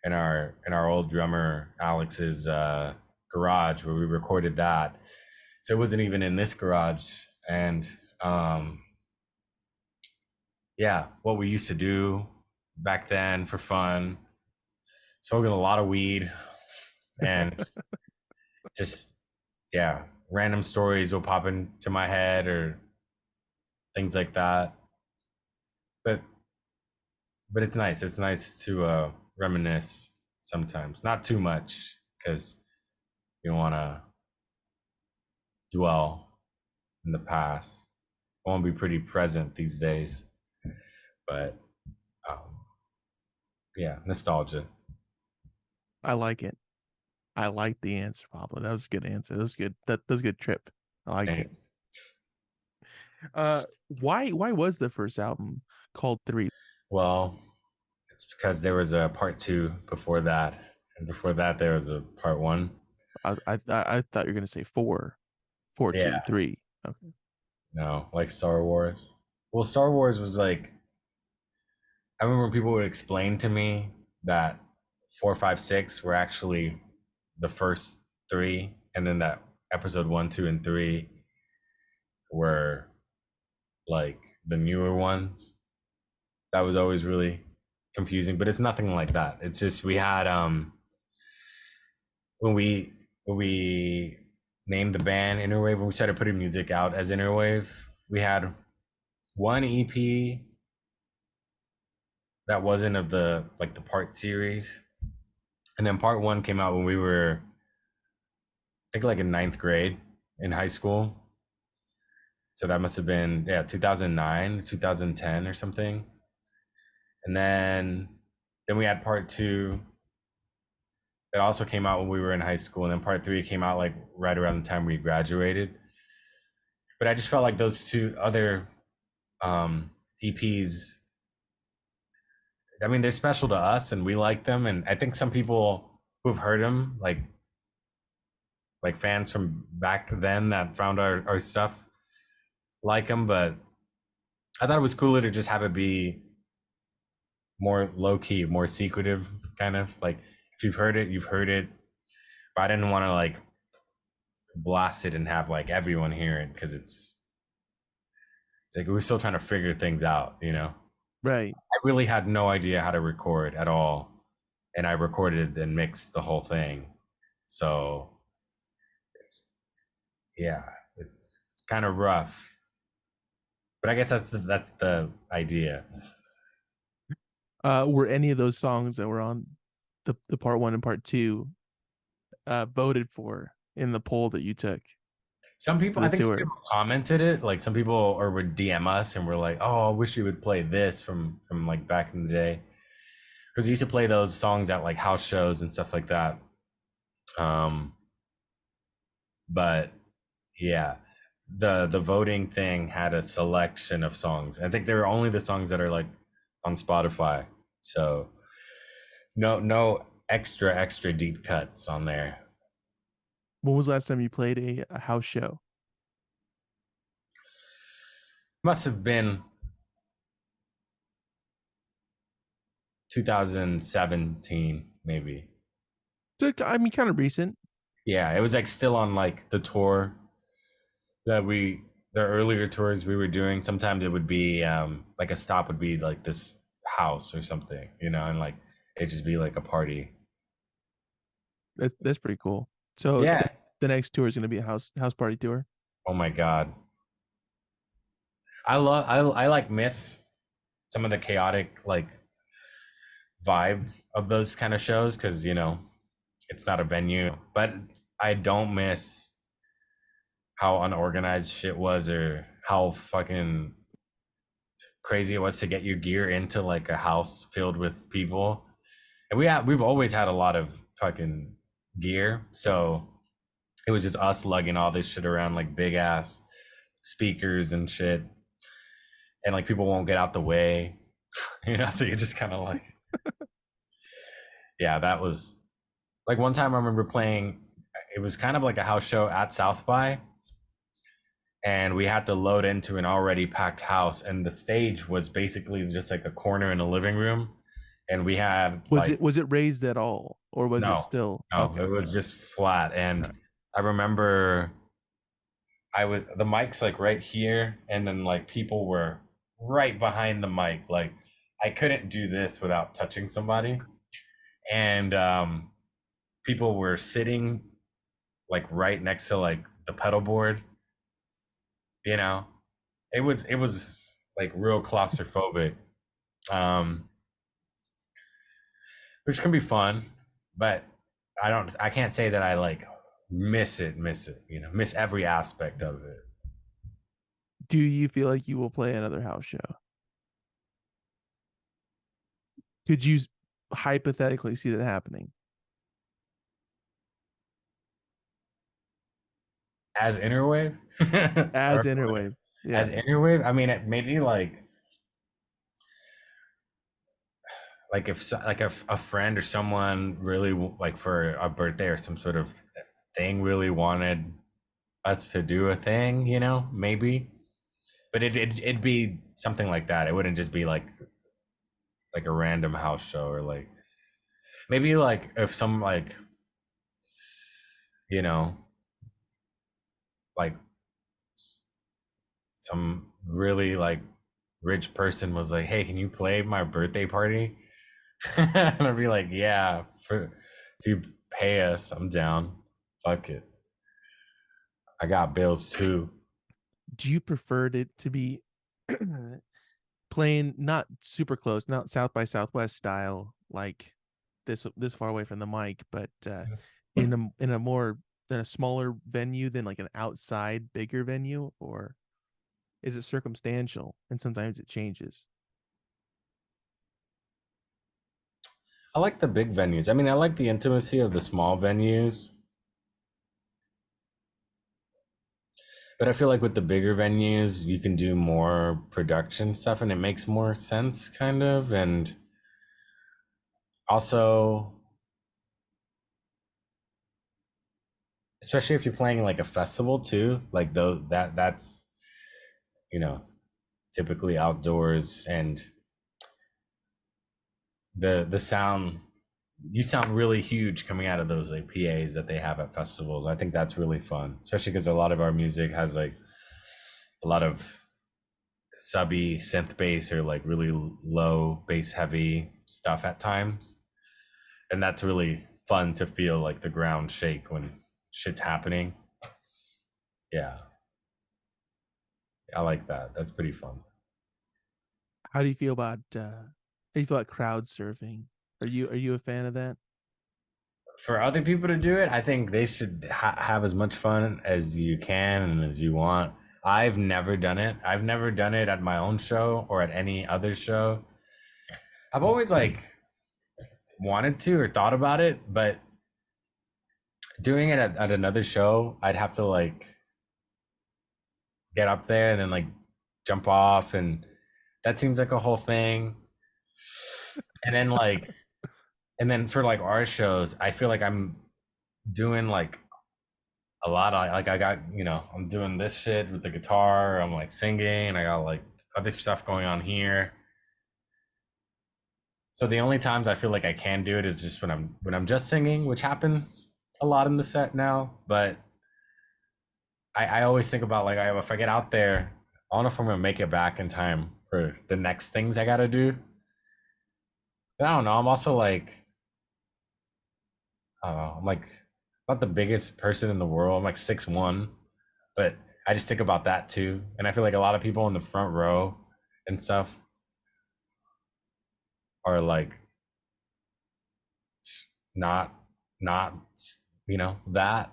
in our old drummer Alex's garage where we recorded that. So it wasn't even in this garage. And um, yeah, what we used to do back then for fun, smoking a lot of weed and just yeah, random stories will pop into my head or things like that. But it's nice. It's nice to reminisce sometimes. Not too much because you want to dwell in the past. I want to be pretty present these days. But um, yeah, nostalgia. I like it. I like the answer, Pablo. That was a good answer. That was good. That was a good trip. I liked it. Thanks. Why was the first album called Three? Well, it's because there was a part two before that, and before that there was a part one. I thought you were gonna say four, four, Yeah, two, three. Okay. no, like Star Wars. Well, Star Wars was like, I remember people would explain to me that 4, 5, 6 were actually the first three, and then that episode 1, 2, and 3 were like the newer ones. That was always really confusing, but it's nothing like that. It's just we had when we named the band Interwave, when we started putting music out as Interwave, we had one EP that wasn't of the like the part series, and then part one came out when we were I think like in ninth grade in high school. So that must have been 2009, 2010 or something. And then we had part two that also came out when we were in high school, and then part three came out like right around the time we graduated. But I just felt like those two other EPs, I mean, they're special to us and we like them. And I think some people who've heard them, like fans from back then that found our stuff, like them. But I thought it was cooler to just have it be more low key, more secretive, kind of like if you've heard it, you've heard it. But I didn't want to like blast it and have like everyone hear it because it's like we're still trying to figure things out, you know. Right. I really had no idea how to record at all, and I recorded and mixed the whole thing. So it's yeah, it's kind of rough, but I guess that's the idea. Were any of those songs that were on the part one and part two voted for in the poll that you took Some for people, I the think some tour? people commented it. Like some people or would DM us and were like, "Oh, I wish you would play this from like back in the day," because we used to play those songs at like house shows and stuff like that. Um, but yeah, the voting thing had a selection of songs. I think they were only the songs that are like on Spotify. So no extra deep cuts on there. When was the last time you played a house show? Must have been 2017 maybe. So, I mean, kind of recent. Yeah, it was like still on like the tour that the earlier tours we were doing. Sometimes it would be like a stop would be like this house or something, you know, and like it'd just be like a party. That's pretty cool. So Yeah. the next tour is going to be a house party tour. Oh my God. I like miss some of the chaotic like vibe of those kind of shows because you know it's not a venue, but I don't miss how unorganized shit was or how fucking crazy it was to get your gear into like a house filled with people. And we've always had a lot of fucking gear, so it was just us lugging all this shit around like big ass speakers and shit, and like people won't get out the way, you know. So you're just kind of like, yeah, that was like one time I remember playing. It was kind of like a house show at South by, and we had to load into an already packed house, and the stage was basically just like a corner in a living room, and we had like Was it raised at all, or was it no, still no, okay? it was just flat. And All right. I remember the mic's like right here, and then like people were right behind the mic. Like I couldn't do this without touching somebody. And people were sitting like right next to like the pedal board, you know. It was like real claustrophobic. Um which can be fun, but I can't say that I like miss it, you know, miss every aspect of it. Do you feel like you will play another house show? Could you hypothetically see that happening As Interwave? as Or Interwave? as Yeah. Interwave, I mean it maybe like if like a friend or someone really like for a birthday or some sort of thing really wanted us to do a thing, you know, maybe. But it'd be something like that. It wouldn't just be like a random house show, or like maybe like if some like, you know, like some really like rich person was like, "Hey, can you play my birthday party?" And I'd be like, "Yeah, for if you pay us, I'm down. Fuck it. I got bills too." Do you prefer it to be playing not super close, not South by Southwest style, like this far away from the mic, but in a more than a smaller venue than like an outside bigger venue, or is it circumstantial and sometimes it changes? I like the big venues. I mean, I like the intimacy of the small venues, but I feel like with the bigger venues, you can do more production stuff and it makes more sense, kind of. And also, especially if you're playing like a festival too, like though that's, you know, typically outdoors, and the sound, you sound really huge coming out of those like PAs that they have at festivals. I think that's really fun, especially because a lot of our music has like a lot of subby synth bass or like really low bass heavy stuff at times. And that's really fun to feel like the ground shake when shit's happening. Yeah, I like that. That's pretty fun. How do you feel about crowd surfing? Are you a fan of that? For other people to do it, I think they should have as much fun as you can and as you want. I've never done it. I've never done it at my own show or at any other show. I've always like wanted to or thought about it, but doing it at another show, I'd have to like get up there and then like jump off, and that seems like a whole thing. And then like, and then for like our shows, I feel like I'm doing like a lot of like, I got, you know, I'm doing this shit with the guitar, I'm like singing, I got like other stuff going on here. So the only times I feel like I can do it is just when I'm just singing, which happens a lot in the set now. But I always think about like, if I get out there, I don't know if I'm gonna make it back in time for the next things I gotta do. But I don't know. I'm also like, I don't know. I'm like not the biggest person in the world. I'm like 6'1", but I just think about that too. And I feel like a lot of people in the front row and stuff are like not not you know that.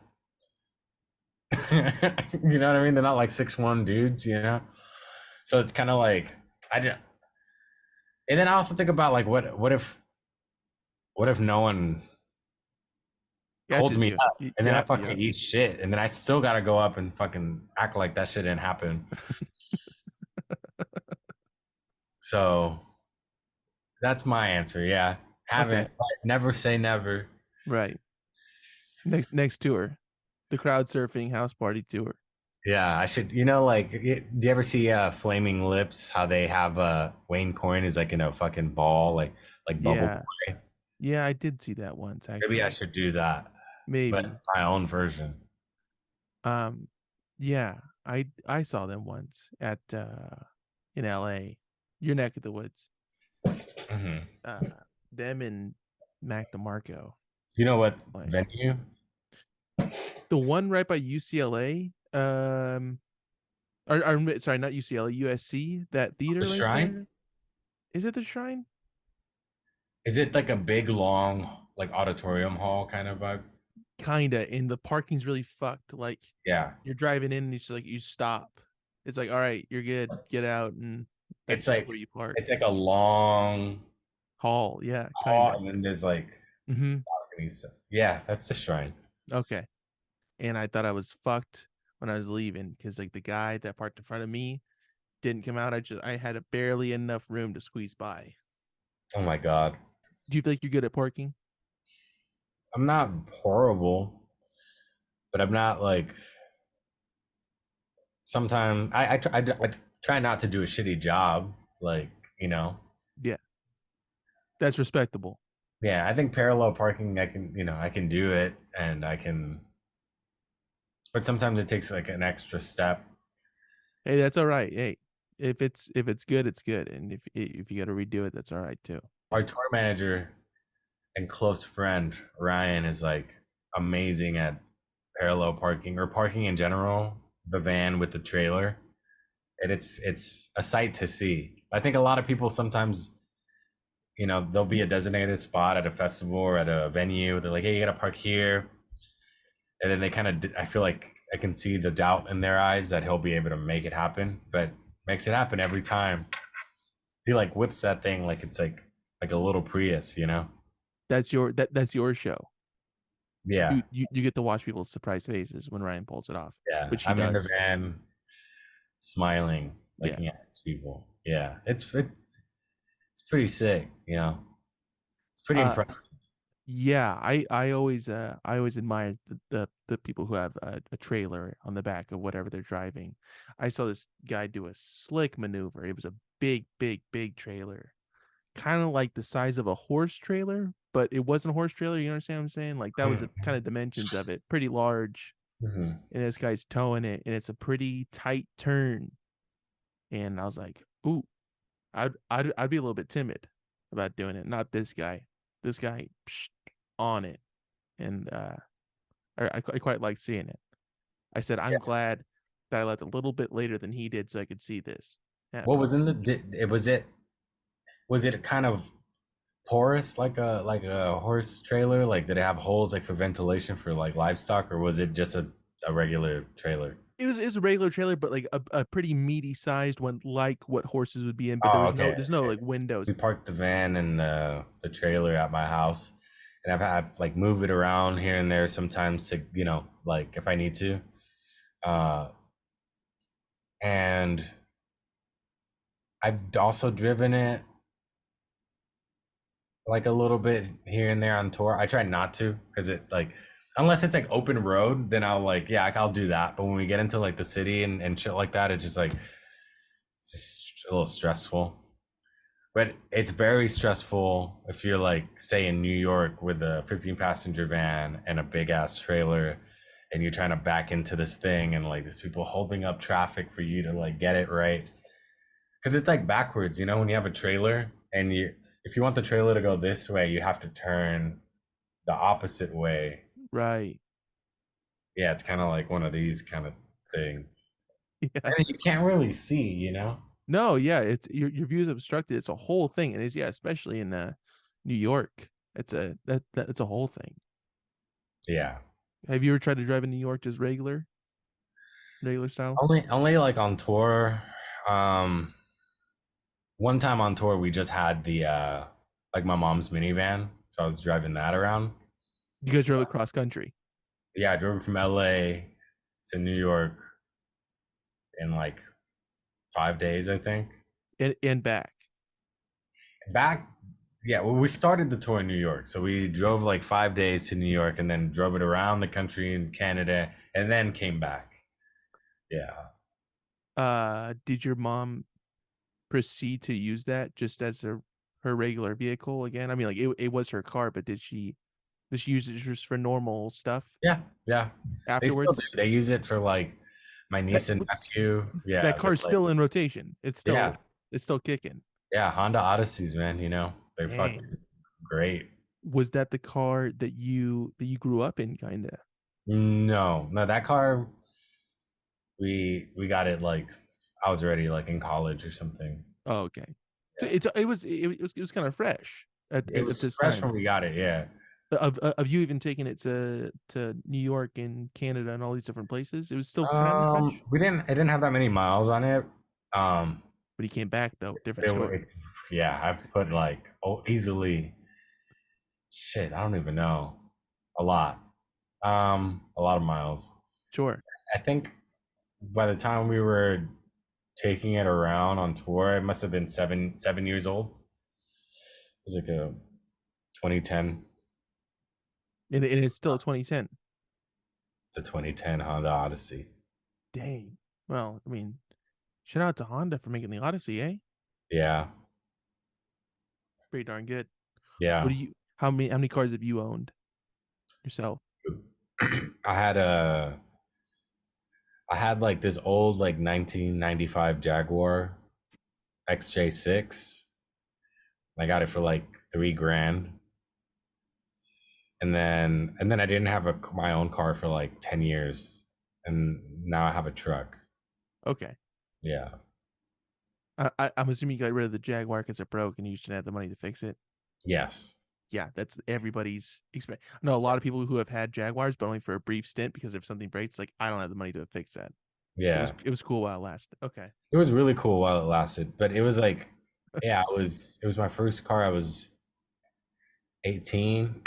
You know what I mean? They're not like 6'1" dudes, you know. So it's kind of like I just, and then I also think about like what if no one holds Catches me you. up, and then I Yep, fucking yep. eat shit, and then I still gotta go up and fucking act like that shit didn't happen. So that's my answer. Yeah, Okay, haven't, but never say never. right. Next tour, the crowd surfing house party tour. Yeah, I should. You know, like, do you ever see Flaming Lips? How they have Wayne Coyne is like in a fucking ball, like bubble Yeah, play. yeah, I did see that once Maybe I actually. should do that, but Maybe. my own version. Um, yeah, I saw them once at in LA, your neck of the woods. Hmm. Uh, them and Mac DeMarco. You know what Like venue? the one right by UCLA. Or sorry, not UCLA, USC. That The theater right Shrine? there. Is it the Shrine? Is it like a big, long, like auditorium hall kind of vibe? Kinda. And the parking's really fucked. Like Yeah, you're driving in and it's like you stop. It's like, all right, you're good. Get out, and that's it's just like where you park. it's like a long Hall, yeah, hall, kinda. and then there's like Mm-hmm. balcony stuff. Yeah, that's the Shrine. Okay. And I thought I was fucked when I was leaving because like the guy that parked in front of me didn't come out. I had a barely enough room to squeeze by. Oh my God, Do you feel like you're good at parking? I'm not horrible. but I'm not like sometimes I try not to do a shitty job, like you know. Yeah, that's respectable. Yeah, I think parallel parking, I can do it, and I can, but sometimes it takes like an extra step. Hey, that's all right. Hey, if it's good, it's good, and if you got to redo it, that's all right too. Our Yeah, tour manager and close friend Ryan is like amazing at parallel parking or parking in general, the van with the trailer, and it's a sight to see. I think a lot of people sometimes, there'll be a designated spot at a festival or at a venue. They're like, "Hey, you gotta park here," and then they kind of, I feel like I can see the doubt in their eyes that he'll be able to make it happen, but makes it happen every time. He like whips that thing like it's like a little Prius, you know? that's your show. Yeah, You get to watch people's surprised faces when Ryan pulls it off, yeah. which he I'm in the does. van, smiling, Yeah. looking at these people. Yeah, it's pretty sick. It's pretty Uh, impressive. yeah. I always admire the people who have a trailer on the back of whatever they're driving. I saw this guy do a slick maneuver. It was a big trailer, kind of like the size of a horse trailer, but it wasn't a horse trailer. You understand what I'm saying? Like that was the kind of dimensions of it, pretty large. Mm-hmm. And this guy's towing it, and it's a pretty tight turn. And I was like, ooh, I'd be a little bit timid about doing it. Not this guy. This guy on it, and I quite like seeing it. I said I'm glad that I left a little bit later than he did, so I could see this What happen. was in was it kind of porous like a horse trailer? Like did it have holes like for ventilation for like livestock, or was it just a regular trailer? It was a regular trailer, but like a pretty meaty sized one, like what horses would be in. But Oh, okay. there's no like windows. We parked the van and the trailer at my house, and I've had like move it around here and there sometimes to like if I need to, uh, and I've also driven it like a little bit here and there on tour. I try not to because it like unless it's like open road, then I'll like yeah I'll do that. But when we get into like the city and shit like that, it's just like it's just a little stressful. But it's very stressful if you're like, say, in New York with a 15 passenger van and a big ass trailer, and you're trying to back into this thing, and like there's people holding up traffic for you to like get it right. Because it's like backwards, when you have a trailer and if you want the trailer to go this way, you have to turn the opposite way. Right. Yeah, it's kind of like one of these kind of things. Yeah. And you can't really see. No, yeah, it's your view is obstructed. It's a whole thing. It is, yeah, especially in New York. It's a whole thing. Yeah. Have you ever tried to drive in New York just regular style? Only like on tour. Um, One time on tour, we just had the like my mom's minivan, so I was driving that around. You guys drove across country Yeah, I drove from LA to New York in like 5 days, I think. and back. Back, yeah, well, we started the tour in New York, so we drove like 5 days to New York and then drove it around the country in Canada and then came back. Yeah. Did your mom proceed to use that just as her regular vehicle again? I mean, like it was her car, but did she use it just for normal stuff Yeah, yeah. They still do. afterwards? They use it for like my That niece and nephew. that Yeah, they're car's like, still in rotation. yeah, It's still kicking. yeah. Honda Odysseys, man. They're fucking Dang. great. Was that the car that you grew up in, kind of? No, no, that car we got it like I was already like in college or something. Oh, okay. So Yeah, it was kind of fresh it at was this fresh time when we got it. Yeah. of you even taking it to New York and Canada and all these different places. It was still kind of fresh, We didn't. It didn't have that many miles on it. but he came back though. But Different story. yeah, I've put like easily shit. I don't even know a lot of miles. Sure. I think by the time we were taking it around on tour, it must have been 7 years old. It was like a 2010. And it's still a 2010. It's a 2010 Honda Odyssey. Dang. Well, I mean, shout out to Honda for making the Odyssey, eh? Yeah, Pretty darn good. What yeah. do you? How many cars have you owned yourself? I had a I had like this old like 1995 Jaguar XJ6. I got it for like 3 grand, and then I didn't have my own car for like 10 years, and now I have a truck. Okay. Yeah. I'm assuming you got rid of the Jaguar because it broke and you just didn't have the money to fix it. Yes. Yeah, that's everybody's experience. No, a lot of people who have had Jaguars, but only for a brief stint because if something breaks, like I don't have the money to fix that. Yeah. It was cool while it lasted. Okay. It was really cool while it lasted, but it was like, yeah, it was my first car. I was 18,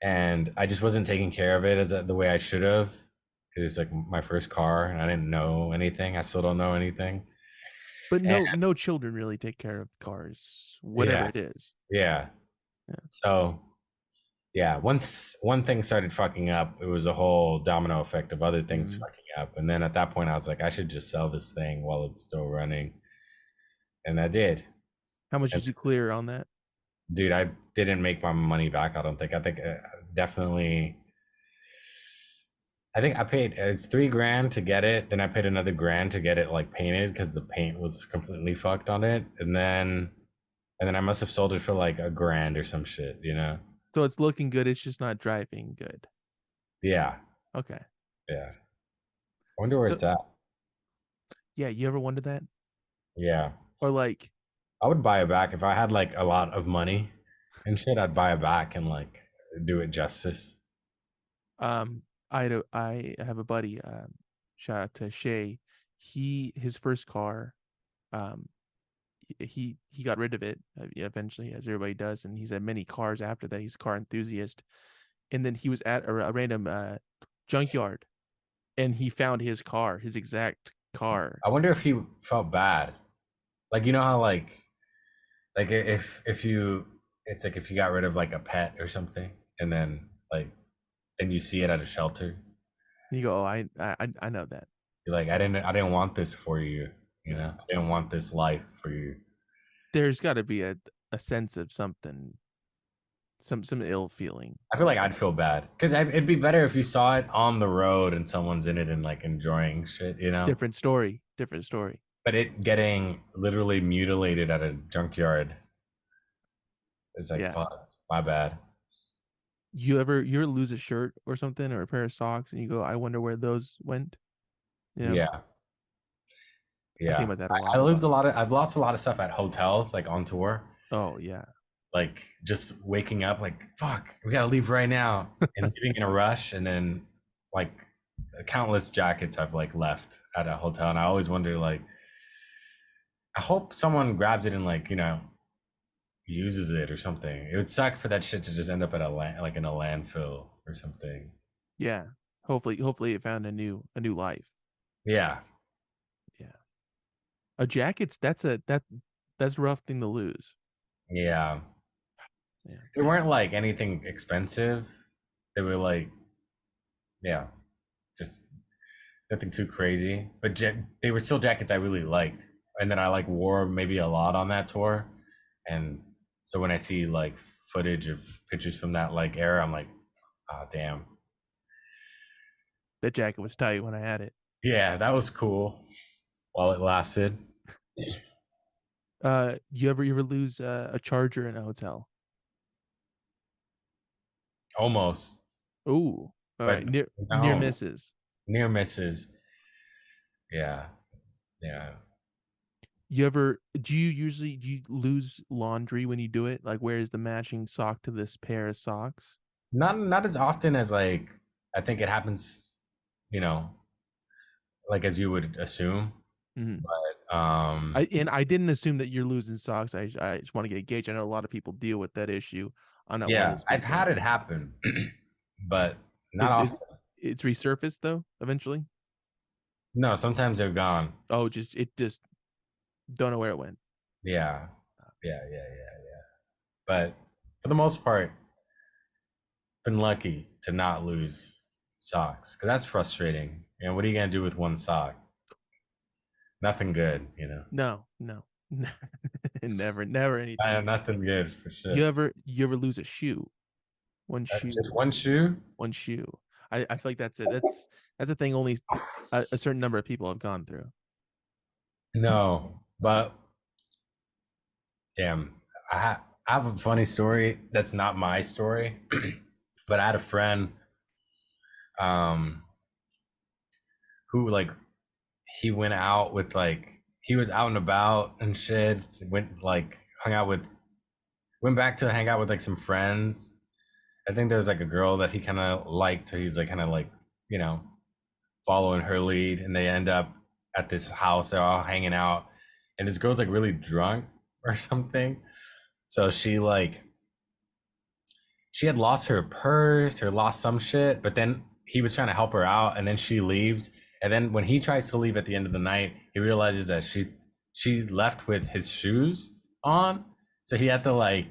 and I just wasn't taking care of it the way I should have, because it's like my first car and I didn't know anything. I still don't know anything. But And no children really take care of cars, whatever yeah, it is. yeah. Yeah. So yeah, once one thing started fucking up, it was a whole domino effect of other things Mm. fucking up. And then at that point, I was like, I should just sell this thing while it's still running, and I did. How much And did you clear on that? dude, I didn't make my money back. I don't think. I think definitely. I think I paid it's 3 grand to get it. Then I paid another grand to get it like painted because the paint was completely fucked on it. And then I must have sold it for like a grand or some shit, you know? So it's looking good. It's just not driving good. Yeah, Okay. yeah. I wonder where So it's at. yeah, you ever wondered that? Yeah. Or like, I would buy it back if I had like a lot of money and shit. I'd buy it back and like do it justice. I have a buddy, shout out to Shay. His first car, um, he got rid of it eventually, as everybody does, and he's had many cars after that. He's a car enthusiast, and then he was at a random junkyard, and he found his car, his exact car. I wonder if he felt bad. Like you know how like if you it's like if you got rid of like a pet or something, and then you see it at a shelter. And you go, oh, I know that. You're like, I didn't want this for you. You Yeah, know, I didn't want this life for you. there's got to be a sense of something, some ill feeling. I feel like I'd feel bad because it'd be better if you saw it on the road and someone's in it and like enjoying shit, you know. Different story, different story. But it getting literally mutilated at a junkyard is like, Yeah. fuck, my bad. You ever lose a shirt or something or a pair of socks and you go, I wonder where those went? You know, Yeah, I think yeah. about that a I lot. lose a lot of. I've lost a lot of stuff at hotels, like on tour. Oh yeah. Like just waking up, like fuck, we gotta leave right now, and leaving in a rush, and then like countless jackets I've like left at a hotel, and I always wonder like, I hope someone grabs it and like uses it or something. It would suck for that shit to just end up at like in a landfill or something. Yeah. Hopefully it found a new life. Yeah, Yeah. A jacket's that's a rough thing to lose. yeah. Yeah. They weren't like anything expensive. They were like, yeah, just nothing too crazy. But they were still jackets I really liked, and then I like wore maybe a lot on that tour. And so when I see like footage or pictures from that like era, I'm like, oh damn, That jacket was tight when I had it. yeah, that was cool while it lasted. You ever lose a charger in a hotel? Almost, Ooh. All but right. Near no, misses. near misses. Yeah, yeah. Do you lose laundry when you do it? Like where is the matching sock to this pair of socks? Not as often as like I think it happens, you know, like as you would assume. Mhm. But I didn't assume that you're losing socks. I just want to get a gauge. I know a lot of people deal with that issue. I'm not one of yeah, those I've people. had it happen, but not It's often. it's resurfaced though eventually. No, sometimes they're gone. Oh, just don't know where it went. Yeah, yeah. But for the most part, been lucky to not lose. socks because that's frustrating. What are you gonna do with one sock? Nothing good, No, no, never anything good. Nothing good for sure. You ever lose a shoe? One That's shoe, just one shoe? one shoe. I feel like that's it. That's a thing only a certain number of people have gone through. No, but damn, I have a funny story. That's not my story, but I had a friend, um, who like he went out with he was out and about and shit. Hung out with went back to hang out with some friends. I think there was a girl that he kind of liked, so he's kind of you know following her lead, and they end up at this house. They're all hanging out, and this girl's really drunk or something. So she had lost her purse or lost some shit, but then he was trying to help her out, and then she leaves. And then when he tries to leave at the end of the night, he realizes that she left with his shoes on, so he had to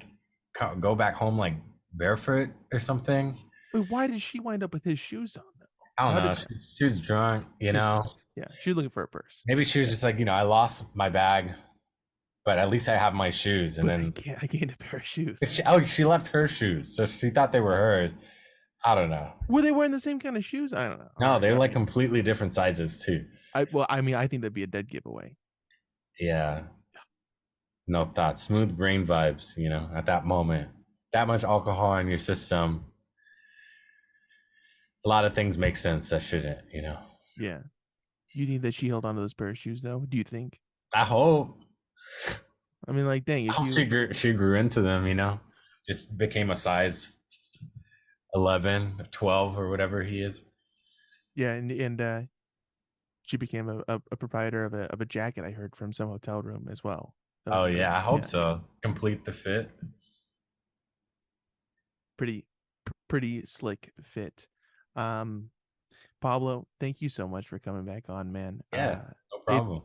go back home barefoot or something. Wait, why did she wind up with his shoes on though? I don't How know. did that? She was drunk, She was drunk. Yeah, she was looking for a purse. Maybe she was just I lost my bag, but at least I have my shoes. And But then I gained a pair of shoes. she left her shoes, so she thought they were hers. I don't know. Were they wearing the same kind of shoes? I don't know. No, they were completely different sizes too. I think that'd be a dead giveaway. Yeah. No thought. Smooth brain vibes, at that moment. That much alcohol in your system. A lot of things make sense that shouldn't. Yeah. Do you think that she held on to those pair of shoes though? Do you think? I hope. I mean, dang, if you she grew into them, just became a size 11, 12, or whatever he is. yeah, and she became a proprietor of a jacket I heard from some hotel room as well. Oh yeah, I hope so. Complete the fit. Pretty slick fit. Pablo, thank you so much for coming back on, man. Yeah, no problem.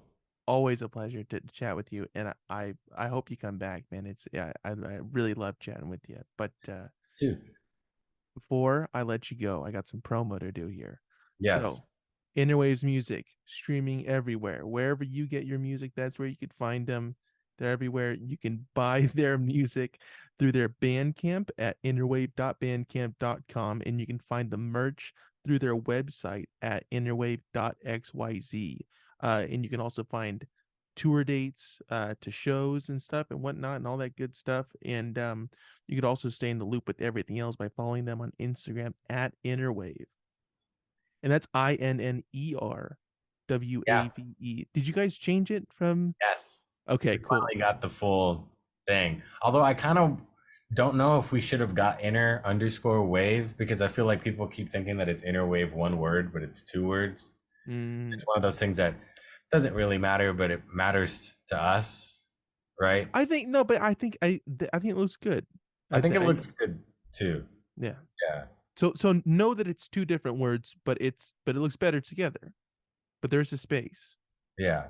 Always a pleasure to chat with you, and I hope you come back, man. It's I really love chatting with you. But too. Before I let you go, I got some promo to do here. Yes. So, Interwaves Music streaming everywhere. Wherever you get your music, that's where you could find them. They're everywhere. You can buy their music through their Bandcamp at interwave.bandcamp.com, and you can find the merch through their website at interwave.xyz. And you can also find tour dates to shows and stuff and whatnot and all that good stuff. And you could also stay in the loop with everything else by following them on Instagram at Interwave. And that's INNERWAVE. Yeah. Did you guys change it from? Yes. Okay, cool. Finally got the full thing. Although I kind of don't know if we should have got inner_wave, because I feel like people keep thinking that it's interwave one word, but it's two words. It's one of those things that doesn't really matter, but it matters to us, right? I think it looks good. I think it looks good too. Yeah. Yeah. So know that it's two different words, but it looks better together. But there's a space. Yeah.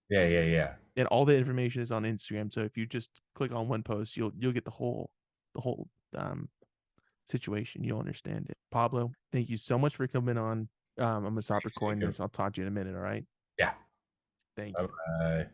Yeah. And all the information is on Instagram. So if you just click on one post, you'll get the whole situation. You'll understand it. Pablo, thank you so much for coming on. I'm gonna stop recording this. I'll talk to you in a minute. All right. Yeah. Thank you. Bye.